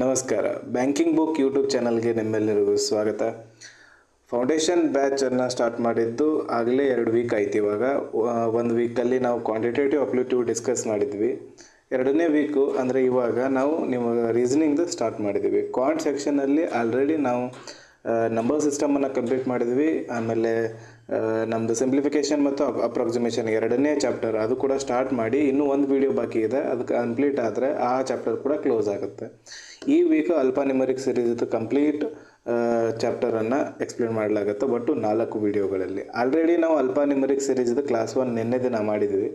ನಮಸ್ಕಾರ. Banking book YouTube ಚಾನಲ್ಗೆ ನಿಮ್ಮೆಲ್ಲರಿಗೂ ಸ್ವಾಗತ. ಫೌಂಡೇಶನ್ ಬ್ಯಾಚನ್ನು ಸ್ಟಾರ್ಟ್ ಮಾಡಿದ್ದು ಆಗಲೇ 2 ವೀಕ್ ಆಯ್ತು. ಇವಾಗ 1 ವೀಕಲ್ಲಿ ನಾವು ಕ್ವಾಂಟಿಟೇಟಿವ್ ಅಪ್ಲಿಟ್ಯೂಡ್ ಡಿಸ್ಕಸ್ ಮಾಡಿದ್ವಿ. 2ನೇ ವೀಕು ಅಂದರೆ ಇವಾಗ ನಾವು ನಿಮಗೆ ರೀಸನಿಂಗ್ದು ಸ್ಟಾರ್ಟ್ ಮಾಡಿದ್ವಿ. ಕ್ವಾಂಟ್ ಸೆಕ್ಷನಲ್ಲಿ ಆಲ್ರೆಡಿ ನಾವು ನಂಬರ್ ಸಿಸ್ಟಮನ್ನು ಕಂಪ್ಲೀಟ್ ಮಾಡಿದ್ವಿ. ಆಮೇಲೆ ನಮ್ಮದು ಸಿಂಪ್ಲಿಫಿಕೇಷನ್ ಮತ್ತು ಅಪ್ರಾಕ್ಸಿಮೇಷನ್ 2ನೇ ಚಾಪ್ಟರ್ ಅದು ಕೂಡ ಸ್ಟಾರ್ಟ್ ಮಾಡಿ ಇನ್ನೂ 1 ವೀಡಿಯೋ ಬಾಕಿ ಇದೆ. ಅದು ಕಂಪ್ಲೀಟ್ ಆದರೆ ಆ ಚಾಪ್ಟರ್ ಕೂಡ ಕ್ಲೋಸ್ ಆಗುತ್ತೆ. ಈ ವೀಕು ಅಲ್ಫಾನ್ಯೂಮರಿಕ್ ಸಿರೀಸ್ದು ಕಂಪ್ಲೀಟ್ ಚಾಪ್ಟರನ್ನು ಎಕ್ಸ್ಪ್ಲೇನ್ ಮಾಡಲಾಗುತ್ತೆ, ಒಟ್ಟು 4 ವೀಡಿಯೋಗಳಲ್ಲಿ. ಆಲ್ರೆಡಿ ನಾವು ಅಲ್ಫಾನ್ಯೂಮರಿಕ್ ಸಿರೀಸ್ದು ಕ್ಲಾಸ್ 1 ನಿನ್ನೆ ದಿನ ಮಾಡಿದ್ವಿ.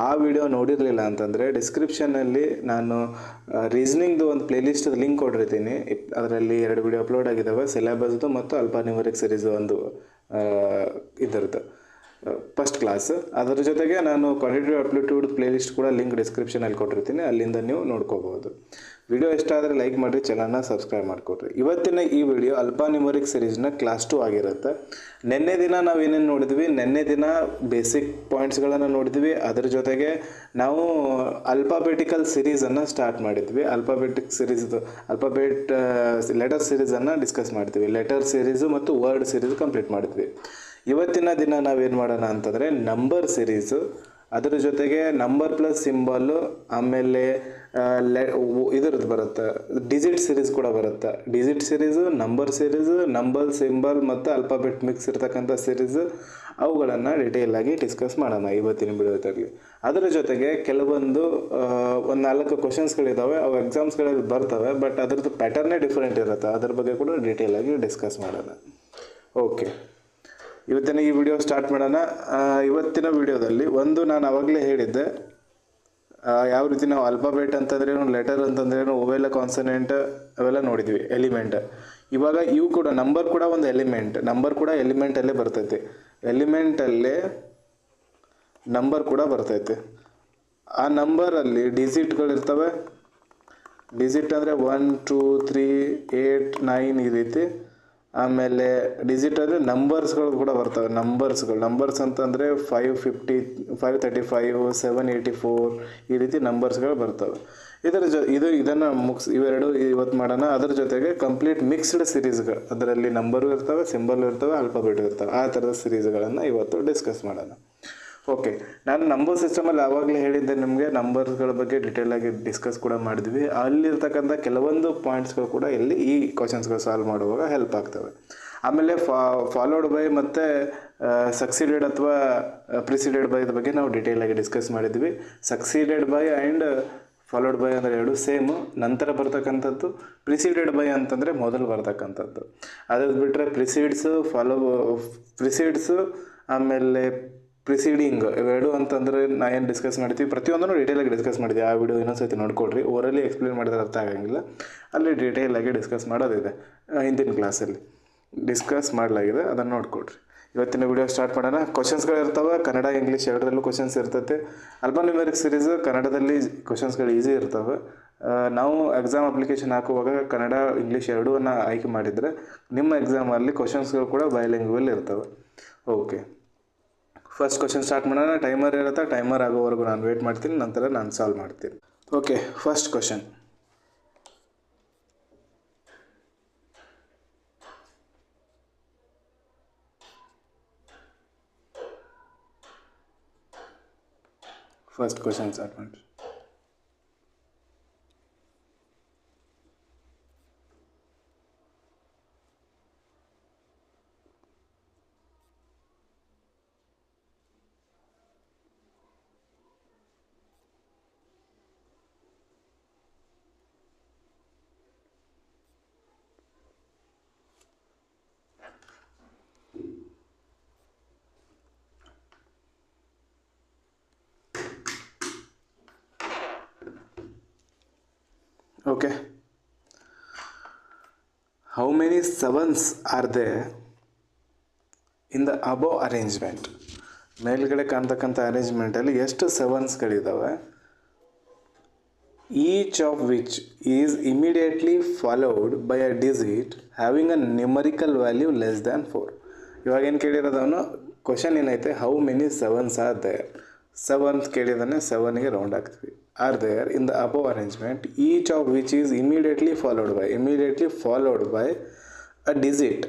ಆ ವಿಡಿಯೋ ನೋಡಿರಲಿಲ್ಲ ಅಂತಂದರೆ ಡಿಸ್ಕ್ರಿಪ್ಷನಲ್ಲಿ ನಾನು ರೀಸನಿಂಗ್ದು ಒಂದು ಪ್ಲೇಲಿಸ್ಟ್ ಲಿಂಕ್ ಕೊಟ್ಟಿರ್ತೀನಿ. ಅದರಲ್ಲಿ 2 ವಿಡಿಯೋ ಅಪ್ಲೋಡ್ ಆಗಿದ್ದಾವೆ, ಸಿಲೆಬಸ್ದು ಮತ್ತು ಅಲ್ಫಾನ್ಯೂಮರಿಕ್ ಸಿರೀಸ್ ಒಂದು ಇದರದ್ದು ಫಸ್ಟ್ ಕ್ಲಾಸ್. ಅದರ ಜೊತೆಗೆ ನಾನು ಕ್ವಾಂಟಿಟೇಟಿವ್ ಅಪ್ಲಿಟ್ಯೂಡ್ ಪ್ಲೇಲಿಸ್ಟ್ ಕೂಡ ಲಿಂಕ್ ಡಿಸ್ಕ್ರಿಪ್ಷನಲ್ಲಿ ಕೊಟ್ಟಿರ್ತೀನಿ, ಅಲ್ಲಿಂದ ನೀವು ನೋಡ್ಕೋಬಹುದು. ವಿಡಿಯೋ ಇಷ್ಟ ಆದರೆ ಲೈಕ್ ಮಾಡಿರಿ, ಚಾನಲ್ನ ಸಬ್ಸ್ಕ್ರೈಬ್ ಮಾಡಿಕೊಡ್ರಿ. ಇವತ್ತಿನ ಈ ವಿಡಿಯೋ ಅಲ್ಫಾನ್ಯೂಮರಿಕ್ ಸಿರೀಸ್ನ ಕ್ಲಾಸ್ 2 ಆಗಿರುತ್ತೆ. ನಿನ್ನೆ ದಿನ ನಾವು ಏನೇನು ನೋಡಿದ್ವಿ, ನಿನ್ನೆ ದಿನ ಬೇಸಿಕ್ ಪಾಯಿಂಟ್ಸ್ಗಳನ್ನು ನೋಡಿದ್ವಿ. ಅದರ ಜೊತೆಗೆ ನಾವು ಅಲ್ಫಾಬೆಟಿಕಲ್ ಸಿರೀಸನ್ನು ಸ್ಟಾರ್ಟ್ ಮಾಡಿದ್ವಿ. ಅಲ್ಫಾಬೆಟಿಕ್ ಸಿರೀಸ್ದು ಲೆಟರ್ ಸಿರೀಸನ್ನು ಡಿಸ್ಕಸ್ ಮಾಡಿದ್ವಿ. ಲೆಟರ್ ಸಿರೀಸು ಮತ್ತು ವರ್ಡ್ ಸಿರೀಸ್ ಕಂಪ್ಲೀಟ್ ಮಾಡಿದ್ವಿ. ಇವತ್ತಿನ ದಿನ ನಾವೇನು ಮಾಡೋಣ ಅಂತಂದರೆ ನಂಬರ್ ಸಿರೀಸು, ಅದರ ಜೊತೆಗೆ ನಂಬರ್ ಪ್ಲಸ್ ಸಿಂಬಲ್ಲು, ಆಮೇಲೆ ಇದರದ್ದು ಬರುತ್ತೆ ಡಿಜಿಟ್ ಸಿರೀಸ್ ಕೂಡ ಬರುತ್ತೆ. Digit series, number series, number symbol ಮತ್ತು ಅಲ್ಫಾಬೆಟ್ ಮಿಕ್ಸ್ ಇರ್ತಕ್ಕಂಥ ಸಿರೀಸು, ಅವುಗಳನ್ನು ಡೀಟೇಲಾಗಿ ಡಿಸ್ಕಸ್ ಮಾಡೋಣ ಇವತ್ತಿನ ವಿಡಿಯೋದಲ್ಲಿ. ಅದರ ಜೊತೆಗೆ ಕೆಲವೊಂದು 4 ಕ್ವಶನ್ಸ್ಗಳಿದ್ದಾವೆ, ಅವು ಎಕ್ಸಾಮ್ಸ್ಗಳಲ್ಲಿ ಬರ್ತವೆ, ಬಟ್ ಅದರದ್ದು ಪ್ಯಾಟರ್ನೇ ಡಿಫ್ರೆಂಟ್ ಇರುತ್ತೆ. ಅದ್ರ ಬಗ್ಗೆ ಕೂಡ ಡೀಟೇಲಾಗಿ ಡಿಸ್ಕಸ್ ಮಾಡೋಣ. ಓಕೆ, ಇವತ್ತಿನ ಈ ವಿಡಿಯೋ ಸ್ಟಾರ್ಟ್ ಮಾಡೋಣ. ಇವತ್ತಿನ ವಿಡಿಯೋದಲ್ಲಿ ನಾನು ಆವಾಗಲೇ ಹೇಳಿದ್ದೆ ಯಾವ ರೀತಿ ನಾವು ಆಲ್ಫಾಬೆಟ್ ಅಂತಂದ್ರೇನು, ಲೆಟರ್ ಅಂತಂದ್ರೇನು, ಓವೆಲ್ಲ ಕಾನ್ಸನೆಂಟ್ ಅವೆಲ್ಲ ನೋಡಿದ್ವಿ, ಎಲಿಮೆಂಟ್. ಇವಾಗ ಇವು ಕೂಡ ನಂಬರ್ ಕೂಡ ಒಂದು ಎಲಿಮೆಂಟ್, ನಂಬರ್ ಕೂಡ ಎಲಿಮೆಂಟಲ್ಲೇ ಬರ್ತೈತೆ, ಎಲಿಮೆಂಟಲ್ಲೇ ನಂಬರ್ ಕೂಡ ಬರ್ತೈತೆ. ಆ ನಂಬರಲ್ಲಿ ಡಿಜಿಟ್ಗಳಿರ್ತವೆ. ಡಿಜಿಟ್ ಅಂದರೆ 1 2 3 8 9 ಈ ರೀತಿ. ಆಮೇಲೆ ಡಿಜಿಟ್ ಅಂದರೆ ನಂಬರ್ಸ್ಗಳು ಕೂಡ ಬರ್ತವೆ. ನಂಬರ್ಸ್ ಅಂತಂದರೆ 550 535 784 ಈ ರೀತಿ ನಂಬರ್ಸ್ಗಳು ಬರ್ತವೆ. ಇದನ್ನು ಇವೆರಡು ಇವತ್ತು ಮಾಡೋಣ. ಅದರ ಜೊತೆಗೆ ಕಂಪ್ಲೀಟ್ ಮಿಕ್ಸ್ಡ್ ಸಿರೀಸ್ಗಳು, ಅದರಲ್ಲಿ ನಂಬರು ಇರ್ತವೆ, ಸಿಂಬಲ್ ಇರ್ತವೆ, ಆಲ್ಫಾಬೆಟ್ ಇರ್ತವೆ, ಆ ಥರದ ಸಿರೀಸ್ಗಳನ್ನು ಇವತ್ತು ಡಿಸ್ಕಸ್ ಮಾಡೋಣ. ಓಕೆ, ನಾನು ನಂಬರ್ ಸಿಸ್ಟಮಲ್ಲಿ ಆವಾಗಲೇ ಹೇಳಿದ್ದೆ ನಿಮಗೆ, ನಂಬರ್ಸ್ಗಳ ಬಗ್ಗೆ ಡೀಟೇಲಾಗಿ ಡಿಸ್ಕಸ್ ಕೂಡ ಮಾಡಿದ್ವಿ. ಅಲ್ಲಿರ್ತಕ್ಕಂಥ ಕೆಲವೊಂದು ಪಾಯಿಂಟ್ಸ್ಗಳು ಕೂಡ ಇಲ್ಲಿ ಈ ಕ್ವಶನ್ಸ್ಗಳು ಸಾಲ್ವ್ ಮಾಡುವಾಗ ಹೆಲ್ಪ್ ಆಗ್ತವೆ. ಆಮೇಲೆ ಫಾಲೋಡ್ ಬೈ ಮತ್ತು ಸಕ್ಸೀಡೆಡ್ ಅಥವಾ ಪ್ರಿಸಿಡೆಡ್ ಬೈ ಬಗ್ಗೆ ನಾವು ಡೀಟೇಲಾಗಿ ಡಿಸ್ಕಸ್ ಮಾಡಿದ್ವಿ. Succeeded by and followed by ಅಂದರೆ 2 ಸೇಮು. ನಂತರ ಬರ್ತಕ್ಕಂಥದ್ದು ಪ್ರಿಸಿಡೆಡ್ ಬೈ ಅಂತಂದರೆ ಮೊದಲು ಬರ್ತಕ್ಕಂಥದ್ದು. ಅದು ಬಿಟ್ಟರೆ ಪ್ರಿಸಿಡ್ಸು ಆಮೇಲೆ ಪ್ರಿಸೀಡಿಂಗ್ ಇವೆರಡು ಅಂತಂದರೆ ನಾ ಏನು ಡಿಸ್ಕಸ್ ಮಾಡ್ತೀವಿ, ಪ್ರತಿಯೊಂದನ್ನು ಡೀಟೇಲಾಗಿ ಡಿಸ್ಕಸ್ ಮಾಡಿದ್ವಿ. ಆ ವಿಡಿಯೋ ಇನ್ನೊಂದ್ಸತಿ ನೋಡ್ಕೊಳ್ರಿ. ಓರಲಿ ಎಕ್ಸ್ಪ್ಲೇನ್ ಮಾಡಿದ್ರೆ ಅರ್ಥ ಆಗಂಗಿಲ್ಲ, ಅಲ್ಲಿ ಡೀಟೇಲಾಗಿ ಡಿಸ್ಕಸ್ ಮಾಡೋದಿದೆ. ಹಿಂದಿನ ಕ್ಲಾಸಲ್ಲಿ ಡಿಸ್ಕಸ್ ಮಾಡಲಾಗಿದೆ, ಅದನ್ನು ನೋಡ್ಕೊಳ್ರಿ. ಇವತ್ತಿನ ವಿಡಿಯೋ ಸ್ಟಾರ್ಟ್ ಮಾಡೋಣ. ಕ್ವಶನ್ಸ್ಗಳು ಇರ್ತವೆ, ಕನ್ನಡ ಇಂಗ್ಲೀಷ್ ಎರಡರಲ್ಲೂ ಕ್ವಶನ್ಸ್ ಇರ್ತೈತೆ. ಅಲ್ಫಾನ್ಯೂಮರಿಕ್ ಸಿರೀಸು ಕನ್ನಡದಲ್ಲಿ ಕ್ವಶನ್ಸ್ಗಳು ಈಸಿ ಇರ್ತವೆ. ನಾವು ಎಕ್ಸಾಮ್ ಅಪ್ಲಿಕೇಶನ್ ಹಾಕುವಾಗ ಕನ್ನಡ ಇಂಗ್ಲೀಷ್ ಎರಡೂ ಆಯ್ಕೆ ಮಾಡಿದರೆ ನಿಮ್ಮ ಎಕ್ಸಾಮಲ್ಲಿ ಕ್ವಶನ್ಸ್ಗಳು ಕೂಡ ಬೈಲಿಂಗ್ವಲ್ ಇರ್ತವೆ. ಓಕೆ, ಫಸ್ಟ್ ಕ್ವಶನ್ ಸ್ಟಾರ್ಟ್ ಮಾಡೋಣ. ಟೈಮರ್ ಇರುತ್ತೆ, ಟೈಮರ್ ಆಗೋವರೆಗೂ ನಾನು ವೇಟ್ ಮಾಡ್ತೀನಿ, ನಂತರ ನಾನು ಸಾಲ್ವ್ ಮಾಡ್ತೀನಿ. Okay, first question. ಸ್ಟಾರ್ಟ್ ಮಾಡಿ. Okay, how many sevens are there in the above arrangement? ಮೇಲ್ಗಡೆ ಕಾಣ್ತಕ್ಕಂಥ ಅರೇಂಜ್ಮೆಂಟಲ್ಲಿ ಎಷ್ಟು ಸೆವೆನ್ಸ್ಗಳಿದ್ದಾವೆ? Each of which is immediately followed by a digit having a numerical value less than 4. ಇವಾಗ ಏನು ಕೇಳಿರೋದವನು ಕ್ವಶನ್ ಏನೈತೆ, how many sevens are there. Seventh ಕೇಳಿದಾನೆ, ಸೆವೆನ್ಗೆ ರೌಂಡ್ ಹಾಕ್ತೀವಿ. Are there in the above arrangement each of which is immediately followed by a digit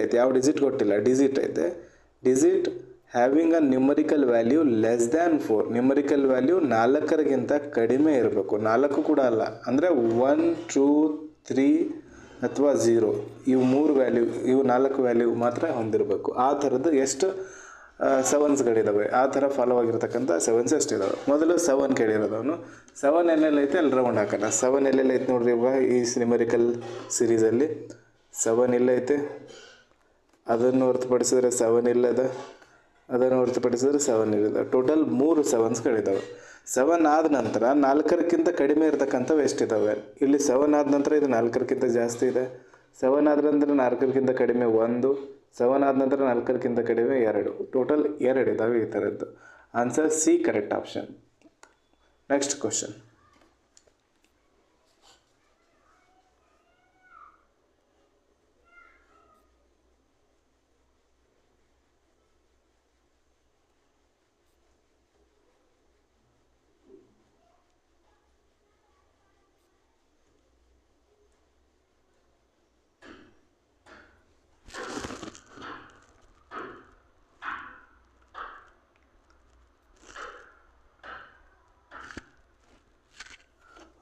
ಐತೆ, ಯಾವ digit ಗೊತ್ತಿಲ್ಲ, ಡಿಜಿಟ್ ಐತೆ. Digit having a numerical value less than 4. Numerical value 4ಗಿಂತ ಕಡಿಮೆ ಇರಬೇಕು. 4 ಕೂಡ ಅಲ್ಲ, ಅಂದರೆ 1, 2, 3 ಅಥವಾ 0, ಇವು 3 ವ್ಯಾಲ್ಯೂ, ಇವು 4 ವ್ಯಾಲ್ಯೂ ಮಾತ್ರ ಹೊಂದಿರಬೇಕು. ಆ ಥರದ್ದು ಎಷ್ಟು ಸೆವೆನ್ಸ್ಗಳಿದ್ದಾವೆ, ಆ ಥರ ಫಾಲೋ ಆಗಿರ್ತಕ್ಕಂಥ ಸೆವೆನ್ಸ್ ಎಷ್ಟಿದ್ದಾವೆ. ಮೊದಲು 7 ಕೇಳಿರೋದವನು. 7 ಎಲ್ಲೆಲ್ಲ ಐತೆ ಅಲ್ಲಿ ರೌಂಡ್ ಹಾಕೋಣ. 7 ಎಲ್ಲೆಲ್ಲ ಐತೆ ನೋಡ್ರಿ ಇವಾಗ ಈ ನ್ಯೂಮರಿಕಲ್ ಸೀರೀಸಲ್ಲಿ 7 ಇಲ್ಲೈತೆ, ಅದನ್ನು ಹೊರತುಪಡಿಸಿದ್ರೆ 7 ಇಲ್ಲದ, ಅದನ್ನು ಹೊರತುಪಡಿಸಿದ್ರೆ 7 ಇಲ್ಲಿದೆ. ಟೋಟಲ್ 3 ಸೆವೆನ್ಸ್ಗಳಿದ್ದಾವೆ. 7 ಆದ ನಂತರ 4ಕ್ಕಿಂತ ಕಡಿಮೆ ಇರತಕ್ಕಂಥವು ಎಷ್ಟಿದ್ದಾವೆ? ಇಲ್ಲಿ 7 ಆದ ನಂತರ ಇದು 4ಕ್ಕಿಂತ ಜಾಸ್ತಿ ಇದೆ. 7 ಆದ ನಂತರ 4ಕ್ಕಿಂತ ಕಡಿಮೆ 1, 7 ಆದ ನಂತರ 4ಕ್ಕಿಂತ ಕಡಿಮೆ 2, ಟೋಟಲ್ 2 ಇದ್ದಾವೆ ಈ ಥರದ್ದು. Answer C correct option. Next question.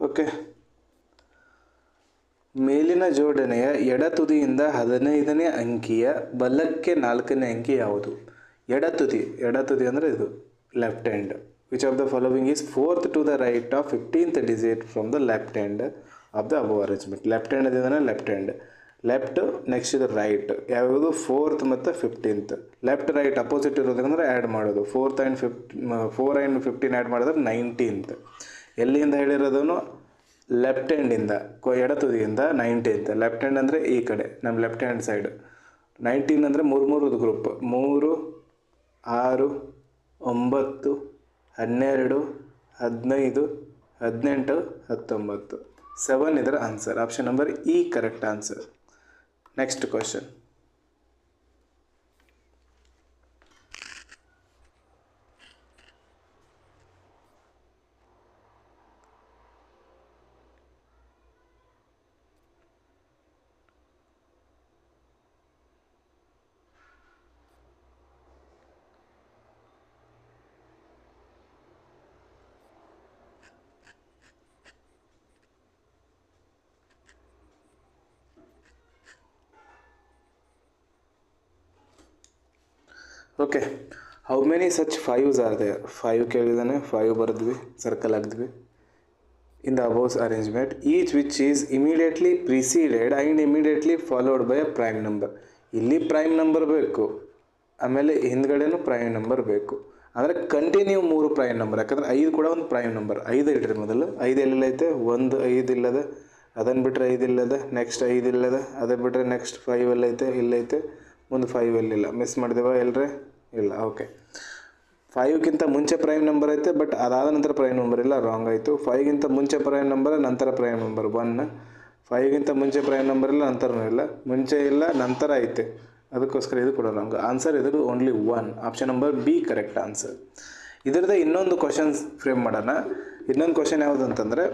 Okay, ಮೇಲಿನ ಜೋಡಣೆಯ ಎಡ ತುದಿಯಿಂದ 15ನೇ ಅಂಕಿಯ ಬಲಕ್ಕೆ 4ನೇ ಅಂಕಿ ಯಾವುದು? ಎಡ ತುದಿ ಅಂದರೆ ಇದು left hand. Which of the following is 4th to the right of 15th digit from the left hand of the above arrangement. Left hand ಇದ್ದಾನೆ, ಲೆಫ್ಟ್ ಹ್ಯಾಂಡ್, ಲೆಫ್ಟ್ ನೆಕ್ಸ್ಟ್ ಇದು ರೈಟ್. ಯಾವುದು? 4th ಮತ್ತು 15th. ಲೆಫ್ಟ್ ರೈಟ್ ಅಪೋಸಿಟ್ ಇರೋದಂದ್ರೆ add ಮಾಡೋದು. 4 and 15 add ಮಾಡಿದ್ರೆ 19th. ಎಲ್ಲಿಂದ ಹೇಳಿರೋದನ್ನು? Left ಹ್ಯಾಂಡಿಂದ, ಎಡ ತುದಿಯಿಂದ 19th. ಲೆಫ್ಟ್ ಹ್ಯಾಂಡ್ ಅಂದರೆ ಈ ಕಡೆ ನಮ್ಮ ಲೆಫ್ಟ್ ಹ್ಯಾಂಡ್ ಸೈಡ್. 19 ಅಂದರೆ 3 ಗ್ರೂಪ್, 3, 6, 9, 12, 15, 18, 19. 7 ಇದರ answer. Option number E correct answer. Next question. Okay, how many such 5s are there? 5 ಕೇಳಿದಾನೆ, 5 ಬರೆದ್ವಿ, ಸರ್ಕಲ್ ಹಾಕಿದ್ವಿ. In the above arrangement each which is immediately preceded and immediately followed by a prime number. ಇಲ್ಲಿ prime number ಬೇಕು, ಆಮೇಲೆ ಹಿಂದ್ಗಡೆನೂ prime number ಬೇಕು. ಅಂದರೆ continue 3 prime number, ಯಾಕಂದರೆ 5 ಕೂಡ ಒಂದು ಪ್ರೈಮ್ ನಂಬರ್. 5 ಇಡ್ರಿ ಮೊದಲು. 5 ಎಲ್ಲೈತೆ? 1 5 ಇಲ್ಲದ, ಅದನ್ನು ಬಿಟ್ಟರೆ 5 ಇಲ್ಲದ, ನೆಕ್ಸ್ಟ್ 5 ಇಲ್ಲದ, ಅದನ್ನು ಬಿಟ್ಟರೆ ನೆಕ್ಸ್ಟ್ 5 ಎಲ್ಲೈತೆ, ಇಲ್ಲೈತೆ, ಮುಂದೆ 5 ಎಲ್ಲಿಲ್ಲ. ಮಿಸ್ ಮಾಡಿದೇವ ಎಲ್ಲರೇ? ಇಲ್ಲ. ಓಕೆ, 5ಗಿಂತ ಮುಂಚೆ ಪ್ರೈಮ್ ನಂಬರ್ ಐತೆ, ಬಟ್ ಅದಾದ ನಂತರ ಪ್ರೈಮ್ ನಂಬರ್ ಇಲ್ಲ, ರಾಂಗ್ ಆಯಿತು. 5ಗಿಂತ ಮುಂಚೆ ಪ್ರೈಮ್ ನಂಬರ್, ನಂತರ ಪ್ರೈಮ್ ನಂಬರ್ 1. 5ಗಿಂತ ಮುಂಚೆ ಪ್ರೈಮ್ ನಂಬರ್ ಇಲ್ಲ, ನಂತರನೂ ಇಲ್ಲ, ಮುಂಚೆ ಇಲ್ಲ, ನಂತರ ಐತೆ, ಅದಕ್ಕೋಸ್ಕರ ಇದು ಕೂಡ ರಾಂಗ್. ಆನ್ಸರ್ ಇದು only 1. Option number B correct answer. ಇದರದ್ದು ಇನ್ನೊಂದು ಕ್ವಶನ್ಸ್ ಫ್ರೇಮ್ ಮಾಡೋಣ. ಇನ್ನೊಂದು ಕ್ವಶನ್ ಯಾವುದು ಅಂತಂದರೆ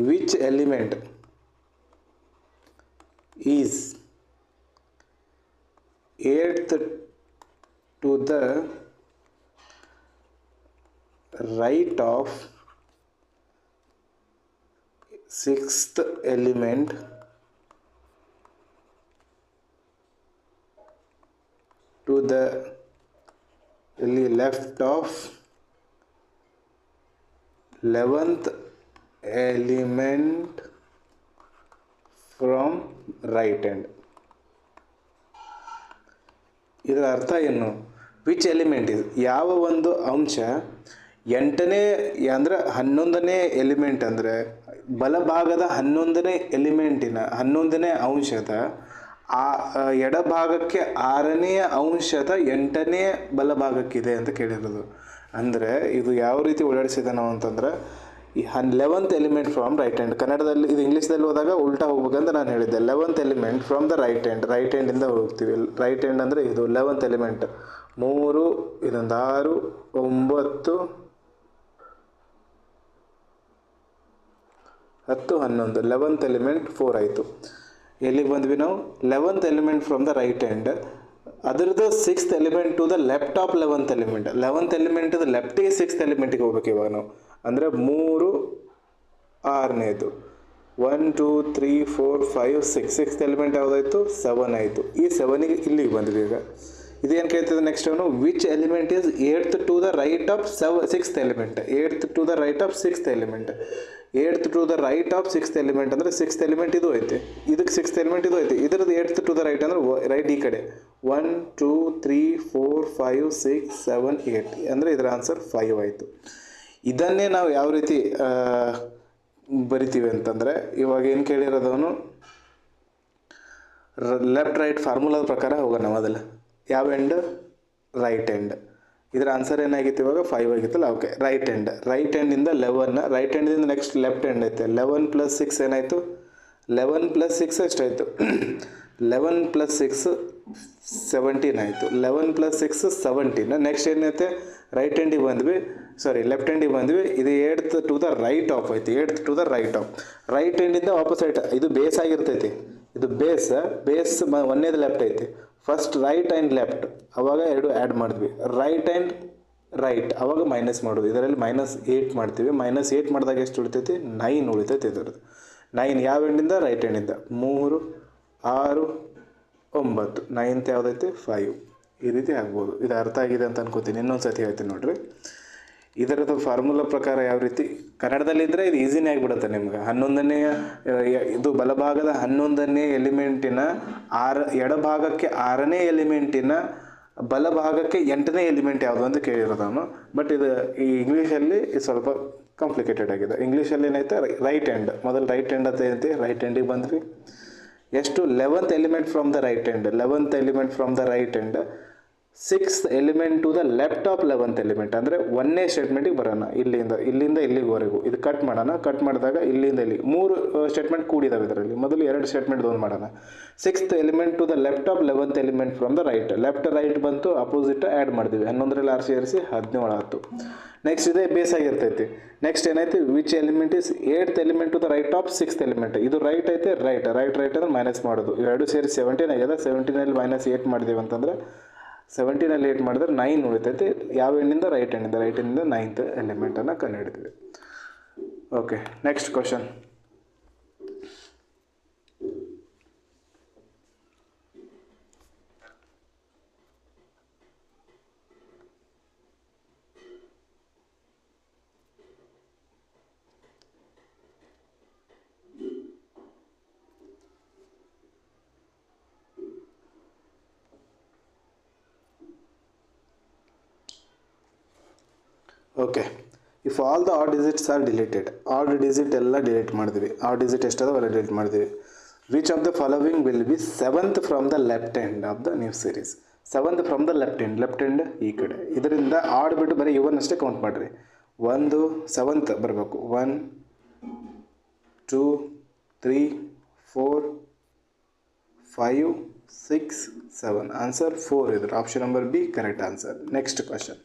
which element is 8th to the right of 6th element to the left of 11th element from right hand. ಇದರ ಅರ್ಥ ಏನು? ವಿಚ್ ಎಲಿಮೆಂಟ್ ಇಸ್, ಯಾವ ಒಂದು ಅಂಶ 8ನೇ ಅಂದರೆ 11ನೇ ಎಲಿಮೆಂಟ್ ಅಂದರೆ ಬಲಭಾಗದ 11ನೇ ಎಲಿಮೆಂಟಿನ 11ನೇ ಅಂಶದ ಆ ಎಡಭಾಗಕ್ಕೆ 6ನೇ ಅಂಶದ 8ನೇ ಬಲಭಾಗಕ್ಕಿದೆ ಅಂತ ಕೇಳಿರೋದು. ಅಂದರೆ ಇದು ಯಾವ ರೀತಿ ಓಡಾಡಿಸಿದೆ ನಾವು ಅಂತಂದರೆ ಈ 11th element from right hand. ಕನ್ನಡದಲ್ಲಿ ಇದು ಇಂಗ್ಲೀಷ್ದಲ್ಲಿ ಹೋದಾಗ ಉಲ್ಟಾ ಹೋಗ್ಬೇಕಂತ ನಾನು ಹೇಳಿದ್ದೆ. 11th element from the right hand, right ಹ್ಯಾಂಡಿಂದ ಹೋಗ್ತೀವಿ. ರೈಟ್ ಹ್ಯಾಂಡ್ ಅಂದರೆ ಇದು 11th ಎಲಿಮೆಂಟ್. 3 ಇದೊಂದು 6 9 10 11 11th ಎಲಿಮೆಂಟ್ 4 ಆಯಿತು. ಎಲ್ಲಿಗೆ ಬಂದ್ವಿ ನಾವು? 11th element from the right hand, ಅದರದ್ದು 6th element to the left of 11th element. 11th element ಲೆಫ್ಟಿಗೆ 6th ಎಲಿಮೆಂಟಿಗೆ ಹೋಗ್ಬೇಕು ಇವಾಗ ನಾವು. ಅಂದರೆ 3 6ನೇದು 1 2 3 4 5 6 6th ಎಲಿಮೆಂಟ್ ಯಾವುದಾಯಿತು? 7 ಆಯಿತು. ಈ 7ಗೆ ಇಲ್ಲಿಗೆ ಬಂದ್ವಿ. ಈಗ ಇದೇನು ಕೇಳ್ತದೆ ನೆಕ್ಸ್ಟ್ ಅವನು? Which element is 8th to the right of 6th element. 8th to the right of 6th element. 8th to the right of 6th element ಅಂದರೆ 6th ಎಲಿಮೆಂಟ್ ಇದು ಐತೆ, ಇದಕ್ಕೆ 6th ಎಲಿಮೆಂಟ್ ಇದು ಐತೆ. ಇದರದ್ದು 8th ಟು ದ ರೈಟ್ ಅಂದರೆ right ಈ ಕಡೆ 1 2 3 4 5 6 7 8 ಅಂದರೆ ಇದರ ಆನ್ಸರ್ 5 ಆಯಿತು. ಇದನ್ನೇ ನಾವು ಯಾವ ರೀತಿ ಬರಿತೀವಿ ಅಂತಂದರೆ, ಇವಾಗ ಏನು ಕೇಳಿರೋದವನು ಲೆಫ್ಟ್ ರೈಟ್ ಫಾರ್ಮುಲಾದ ಪ್ರಕಾರ ಹೋಗೋಣ. ಮೊದಲು ಯಾವ ಎಂಡ್? Right end. ಇದರ ಆನ್ಸರ್ ಏನಾಗಿತ್ತು ಇವಾಗ? 5 ಆಗಿತ್ತಲ್ಲ. Okay, right hand. ರೈಟ್ ಹ್ಯಾಂಡಿಂದ 11, ರೈಟ್ ಹ್ಯಾಂಡಿಂದ ನೆಕ್ಸ್ಟ್ ಲೆಫ್ಟ್ ಹ್ಯಾಂಡ್ ಐತೆ. 11 + 6 ಏನಾಯಿತು? 11 + 6 ಎಷ್ಟಾಯಿತು? 11 + 6 17 ಆಯಿತು. 11 + 6 17. ನೆಕ್ಸ್ಟ್ ಏನೈತೆ? ರೈಟ್ ಹ್ಯಾಂಡಿಗೆ ಬಂದ್ವಿ, ಸಾರಿ ಲೆಫ್ಟ್ ಹ್ಯಾಂಡಿಗೆ ಬಂದ್ವಿ. ಇದು 8th to the right of ಐತಿ. 8th to the right of. Right ಹ್ಯಾಂಡಿಂದ ಆಪೋಸಿಟ್, ಇದು ಬೇಸ್ ಆಗಿರ್ತೈತಿ. ಇದು ಬೇಸ್ ಒಂದೇದು ಲೆಫ್ಟ್ ಐತಿ. ಫಸ್ಟ್ ರೈಟ್ ಆ್ಯಂಡ್ ಲೆಫ್ಟ್, ಅವಾಗ 2 ಆ್ಯಡ್ ಮಾಡಿದ್ವಿ. ರೈಟ್ ಆ್ಯಂಡ್ ರೈಟ್, ಅವಾಗ ಮೈನಸ್ ಮಾಡೋದು. ಇದರಲ್ಲಿ -8 ಮಾಡ್ತೀವಿ. -8 ಮಾಡಿದಾಗ ಎಷ್ಟು ಉಳಿತೈತಿ? 9 ಉಳಿತೈತಿ. ಇದರದ್ದು 9 ಯಾವ ಎಂಡಿಂದ? ರೈಟ್ ಹ್ಯಾಂಡಿಂದ. 3 6 9 9th ಯಾವುದೈತಿ? 5. ಈ ರೀತಿ ಆಗ್ಬೋದು. ಇದು ಅರ್ಥ ಆಗಿದೆ ಅಂತ ಅನ್ಕೋತೀನಿ. ಇನ್ನೊಂದು ಸತಿ ಹೇಳ್ತೀನಿ ನೋಡ್ರಿ. ಇದರದ್ದು ಫಾರ್ಮುಲಾ ಪ್ರಕಾರ ಯಾವ ರೀತಿ ಕನ್ನಡದಲ್ಲಿದ್ದರೆ ಇದು ಈಸಿನೇ ಆಗಿಬಿಡುತ್ತೆ ನಿಮ್ಗೆ. 11ನೇ ಇದು ಬಲಭಾಗದ 11ನೇ ಎಲಿಮೆಂಟಿನ ಎಡಭಾಗಕ್ಕೆ 6ನೇ ಎಲಿಮೆಂಟಿನ ಬಲಭಾಗಕ್ಕೆ 8ನೇ ಎಲಿಮೆಂಟ್ ಯಾವುದು ಅಂತ ಕೇಳಿರೋದವನು. ಬಟ್ ಇದು ಈ ಇಂಗ್ಲೀಷಲ್ಲಿ ಇದು ಸ್ವಲ್ಪ ಕಾಂಪ್ಲಿಕೇಟೆಡ್ ಆಗಿದೆ. ಇಂಗ್ಲೀಷಲ್ಲಿ ಏನೈತೆ? Right hand. ಮೊದಲು ರೈಟ್ ಹ್ಯಾಂಡ್ ಅಂತ ಐತಿ. ರೈಟ್ ಹ್ಯಾಂಡಿಗೆ ಬಂದ್ವಿ. ಎಷ್ಟು? 11th element from the right hand. 11th element from the right hand. 6th element to the left of 11th element. ಅಂದರೆ 1ನೇ ಸ್ಟೇಟ್ಮೆಂಟಿಗೆ ಬರೋಣ. ಇಲ್ಲಿಂದ ಇಲ್ಲಿವರೆಗೂ ಇದು ಕಟ್ ಮಾಡೋಣ. ಕಟ್ ಮಾಡಿದಾಗ ಇಲ್ಲಿಂದ ಇಲ್ಲಿ 3 ಸ್ಟೇಟ್ಮೆಂಟ್ ಕೂಡಿದಾವೆ. ಇದರಲ್ಲಿ ಮೊದಲು 2 ಸ್ಟೇಟ್ಮೆಂಟ್ ಒಂದು ಮಾಡೋಣ. 6th element to the left of 11th element from the right. Left right ಬಂತು, ಅಪೋಸಿಟ್ ಆ್ಯಡ್ ಮಾಡಿದ್ವಿ. 11ರಲ್ಲಿ 6 ಸೇರಿಸಿ 17 ಆಯಿತು. ನೆಕ್ಸ್ಟ್ ಇದೆ ಬೇಸ್ ಆಗಿರ್ತೈತಿ. ನೆಕ್ಸ್ಟ್ ಏನೈತಿ? Which element is 8th element to the right of 6th element. ಇದು ರೈಟ್ ಐತೆ. ರೈಟ್ ಅಂದರೆ ಮೈನಸ್ ಮಾಡೋದು. 2 ಸೇರಿ 17 ಆಗ್ಯದ. 17ನಲ್ಲಿ -8 ಮಾಡಿದೀವಿ ಅಂತಂದರೆ 17ನಲ್ಲಿ 8 ಮಾಡಿದ್ರೆ 9 ಉಳಿತೈತಿ. ಯಾವ ಎಂಡಿಂದ? ರೈಟ್ ಹ್ಯಾಂಡಿಂದ. ರೈಟ್ ಹ್ಯಾಂಡಿಂದ 9th ಎಲಿಮೆಂಟನ್ನು ಕಂಡುಹಿಡಿದ್ವಿ. Okay, next question. Okay, if all the odd digits are deleted. Odd digit ಎಲ್ಲ ಡಿಲೀಟ್ ಮಾಡಿದ್ವಿ. ಆಡ್ ಡಿಜಿಟ್ ಎಷ್ಟದ ಅವೆಲ್ಲ ಡಿಲೀಟ್ ಮಾಡಿದ್ವಿ. Which of the following will be 7th from the left hand of the new series. 7th from the left hand ಈ ಕಡೆ. ಇದರಿಂದ add ಬಿಟ್ಟು ಬರೀ ಇವನ್ ಅಷ್ಟೇ ಕೌಂಟ್ ಮಾಡಿರಿ. 1 7th ಬರಬೇಕು. 1 2 3 4 5 6 7. ಆನ್ಸರ್ 4 ಇದ್ರೆ option number B correct answer. Next question.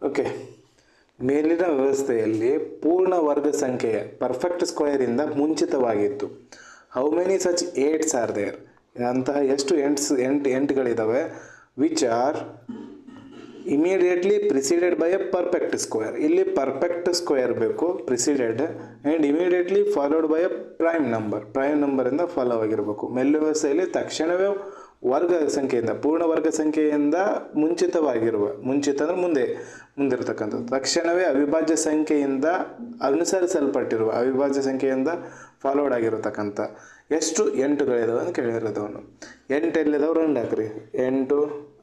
Okay, ಮೇಲಿನ ವ್ಯವಸ್ಥೆಯಲ್ಲಿ ಪೂರ್ಣ ವರ್ಗ ಸಂಖ್ಯೆಯ ಪರ್ಫೆಕ್ಟ್ ಸ್ಕ್ವೇರಿಂದ ಮುಂಚಿತವಾಗಿತ್ತು. How many such 8s are there. ಅಂತಹ ಎಷ್ಟು ಎಂಟ್ಗಳಿದ್ದಾವೆ? Which are immediately preceded by a perfect square. ಇಲ್ಲಿ ಪರ್ಫೆಕ್ಟ್ ಸ್ಕ್ವೇರ್ ಬೇಕು, preceded, and immediately followed by a prime ನಂಬರಿಂದ ಫಾಲೋ ಆಗಿರಬೇಕು. ಮೇಲಿನ ವ್ಯವಸ್ಥೆಯಲ್ಲಿ ತಕ್ಷಣವೇ ವರ್ಗ ಸಂಖ್ಯೆಯಿಂದ ಪೂರ್ಣ ವರ್ಗ ಸಂಖ್ಯೆಯಿಂದ ಮುಂಚಿತವಾಗಿರುವ, ಮುಂಚಿತ ಅಂದರೆ ಮುಂದಿರತಕ್ಕಂಥದ್ದು, ತಕ್ಷಣವೇ ಅವಿಭಾಜ್ಯ ಸಂಖ್ಯೆಯಿಂದ ಅನುಸರಿಸಲ್ಪಟ್ಟಿರುವ, ಅವಿಭಾಜ್ಯ ಸಂಖ್ಯೆಯಿಂದ ಫಾಲೋಡ್ ಆಗಿರತಕ್ಕಂಥ ಎಷ್ಟು 8ಗಳಿದಾವೆ ಅಂತ ಕೇಳಿರೋದು ಅವನು. 8 ಎಲ್ಲಿದಾವೆ ರೌಂಡ್ ಹಾಕ್ರಿ. 8,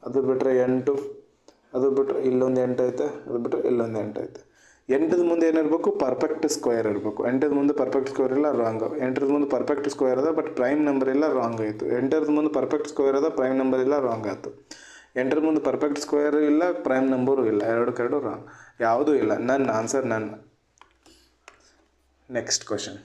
ಅದು ಬಿಟ್ಟರೆ 8, ಅದು ಬಿಟ್ಟರೆ ಇಲ್ಲೊಂದು 8 ಐತೆ, ಅದು ಬಿಟ್ಟರೆ ಇಲ್ಲೊಂದು 8 ಐತೆ. 8ದ ಮುಂದೆ ಏನಿರಬೇಕು? ಪರ್ಫೆಕ್ಟ್ ಸ್ಕ್ವೇರ್ ಇರಬೇಕು. 8ದ ಮುಂದೆ ಪರ್ಫೆಕ್ಟ್ ಸ್ಕ್ವೇರ್ ಇಲ್ಲ, ರಾಂಗ್. 8ರದ ಮುಂದೆ ಪರ್ಫೆಕ್ಟ್ ಸ್ಕ್ವೇರ್ ಅದ ಬಟ್ ಪ್ರೈಮ್ ನಂಬರ್ ಇಲ್ಲ, ರಾಂಗ್ ಆಯಿತು. 8ರದ ಮುಂದೆ ಪರ್ಫೆಕ್ಟ್ ಸ್ಕ್ವೇರ್ ಅದ, ಪ್ರೈಮ್ ನಂಬರ್ ಇಲ್ಲ, ರಾಂಗ್ ಆಯಿತು. 8ರ ಮುಂದೆ ಪರ್ಫೆಕ್ಟ್ ಸ್ಕ್ವೇರ್ ಇಲ್ಲ, ಪ್ರೈಮ್ ನಂಬರು ಇಲ್ಲ, ಎರಡು ರಾಂಗ್, ಯಾವುದೂ ಇಲ್ಲ. ನನ್ನ ಆನ್ಸರ್ ನನ್ನ. Next question.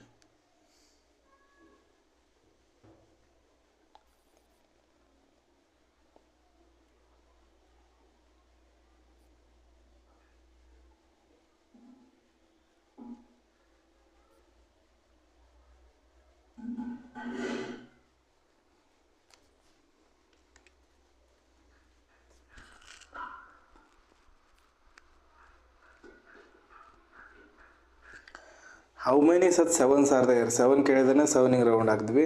How many such 7s are there? 7 ಕೇಳಿದ್ರೆ 7ಗೆ ರೌಂಡ್ ಹಾಕಿದ್ವಿ.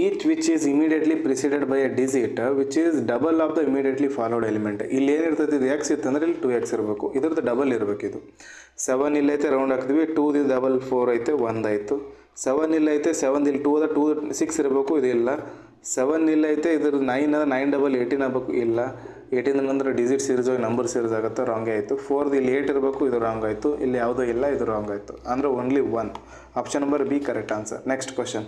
Each which is immediately preceded by a digit which is double of the immediately followed element. ಇಲ್ಲಿ ಏನಿರ್ತೈತಿ? ಇದು ಎಕ್ಸ್ ಇತ್ತಂದ್ರೆ ಇಲ್ಲಿ 2x ಇರಬೇಕು, ಇದ್ರದ್ದು ಡಬಲ್ ಇರಬೇಕು. ಇದು 7 ಇಲ್ಲೈತೆ, ರೌಂಡ್ ಹಾಕ್ತೀವಿ. 2 ಡಬಲ್ 4 ಐತೆ, 1 ಆಯಿತು. 7 ಇಲ್ಲೈತೆ, 7 ಇಲ್ಲಿ 2 ಅದ, 2 6 ಇರಬೇಕು, ಇದು ಇಲ್ಲ. 7 ಇಲ್ಲೈತೆ, ಇದ್ರ 9 ಅದ, 9 ಡಬಲ್ 18 ಆಗಬೇಕು, ಇಲ್ಲ. 18 ಅಂದ್ರೆ ಡಿಜಿಟ್ ಸೀರೀಸ್ ಹೋಗಿ ನಂಬರ್ ಸೀರೀಸ್ ಆಗುತ್ತೆ, ರಾಂಗ್ ಆಯಿತು. 4 ಇಲ್ಲಿ 8 ಇರಬೇಕು, ಇದು ರಾಂಗ್ ಆಯಿತು. ಇಲ್ಲಿ ಯಾವುದೂ ಇಲ್ಲ, ಇದು ರಾಂಗ್ ಆಯಿತು. ಅಂದರೆ only 1. Option number B correct answer. Next question.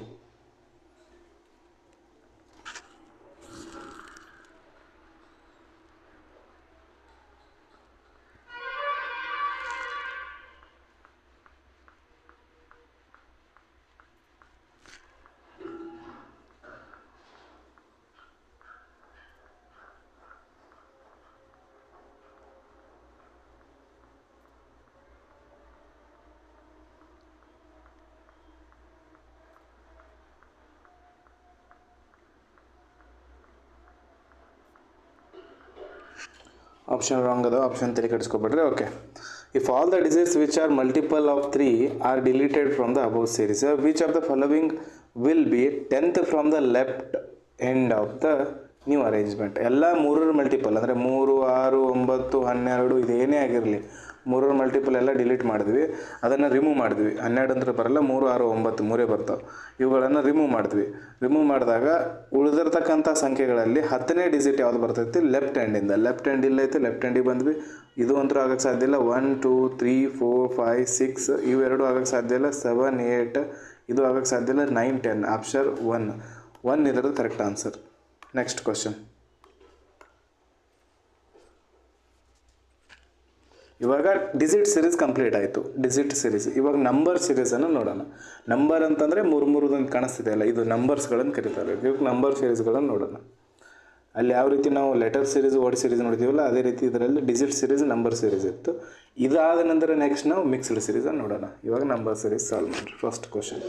Option wrong ಅದ, ಆಪ್ಷನ್ ತಲೆ ಕೆಡಿಸ್ಕೊಬೇಡ್ರಿ. Okay. If all the digits which are multiple of 3 are deleted from the above series, which of the following will be 10th from the left end of the new arrangement? ಎಲ್ಲ 3ರ multiple ಅಂದರೆ 3, 6, 9, 12 ಇದೇನೇ ಆಗಿರಲಿ, 3ರ multiple ಎಲ್ಲ delete ಮಾಡಿದ್ವಿ, ಅದನ್ನು remove ಮಾಡಿದ್ವಿ. 12 ಅಂದ್ರೆ ಬರಲ್ಲ, 3, 6, 9 ಮೂರೇ ಬರ್ತಾವೆ. ಇವುಗಳನ್ನು ರಿಮೂವ್ ಮಾಡಿದ್ವಿ. ರಿಮೂವ್ ಮಾಡಿದಾಗ ಉಳಿದಿರ್ತಕ್ಕಂಥ ಸಂಖ್ಯೆಗಳಲ್ಲಿ 10ನೇ ಡಿಜಿಟ್ ಯಾವ್ದು ಬರ್ತೈತಿ? ಲೆಫ್ಟ್ ಹ್ಯಾಂಡಿಂದ. ಲೆಫ್ಟ್ ಹ್ಯಾಂಡ್ ಇಲ್ಲೈತೆ, ಲೆಫ್ಟ್ ಹ್ಯಾಂಡಿಗೆ ಬಂದ್ವಿ. ಇದು ಅಂತೂ ಆಗೋಕ್ಕೆ ಸಾಧ್ಯ ಇಲ್ಲ. 1, 2, 3, 4, 5, 6 ಇವೆರಡು ಆಗೋಕ್ಕೆ ಸಾಧ್ಯ ಇಲ್ಲ. 7, 8 ಇದು ಆಗೋಕ್ಕೆ ಸಾಧ್ಯ ಇಲ್ಲ. 9, 10 ಆಪ್ಷನ್ 1 ಇದರದ್ದು ಕರೆಕ್ಟ್ ಆನ್ಸರ್. Next question. ಇವಾಗ ಡಿಜಿಟ್ ಸೀರೀಸ್ ಕಂಪ್ಲೀಟ್ ಆಯಿತು. ಡಿಜಿಟ್ ಸೀರೀಸ್ ಇವಾಗ ನಂಬರ್ ಸೀರೀಸನ್ನು ನೋಡೋಣ. ನಂಬರ್ ಅಂತಂದರೆ 3 ಕಾಣಿಸ್ತಿದೆ ಅಲ್ಲ, ಇದು ನಂಬರ್ಸ್ಗಳನ್ನು ಕರೀತಾರೆ. ಇವಾಗ ನಂಬರ್ ಸೀರೀಸ್ಗಳನ್ನು ನೋಡೋಣ. ಅಲ್ಲಿ ಯಾವ ರೀತಿ ನಾವು ಲೆಟರ್ ಸೀರೀಸ್, ವರ್ಡ್ ಸೀರೀಸ್ ನೋಡ್ತೀವಲ್ಲ, ಅದೇ ರೀತಿ ಇದರಲ್ಲಿ ಡಿಜಿಟ್ ಸೀರೀಸ್, ನಂಬರ್ ಸೀರೀಸ್ ಇತ್ತು. ಇದಾದ ನಂತರ ನೆಕ್ಸ್ಟ್ ನಾವು ಮಿಕ್ಸ್ಡ್ ಸೀರೀಸನ್ನು ನೋಡೋಣ. ಇವಾಗ ನಂಬರ್ ಸೀರೀಸ್ ಸಾಲ್ವ್ ಮಾಡಿರಿ. First question.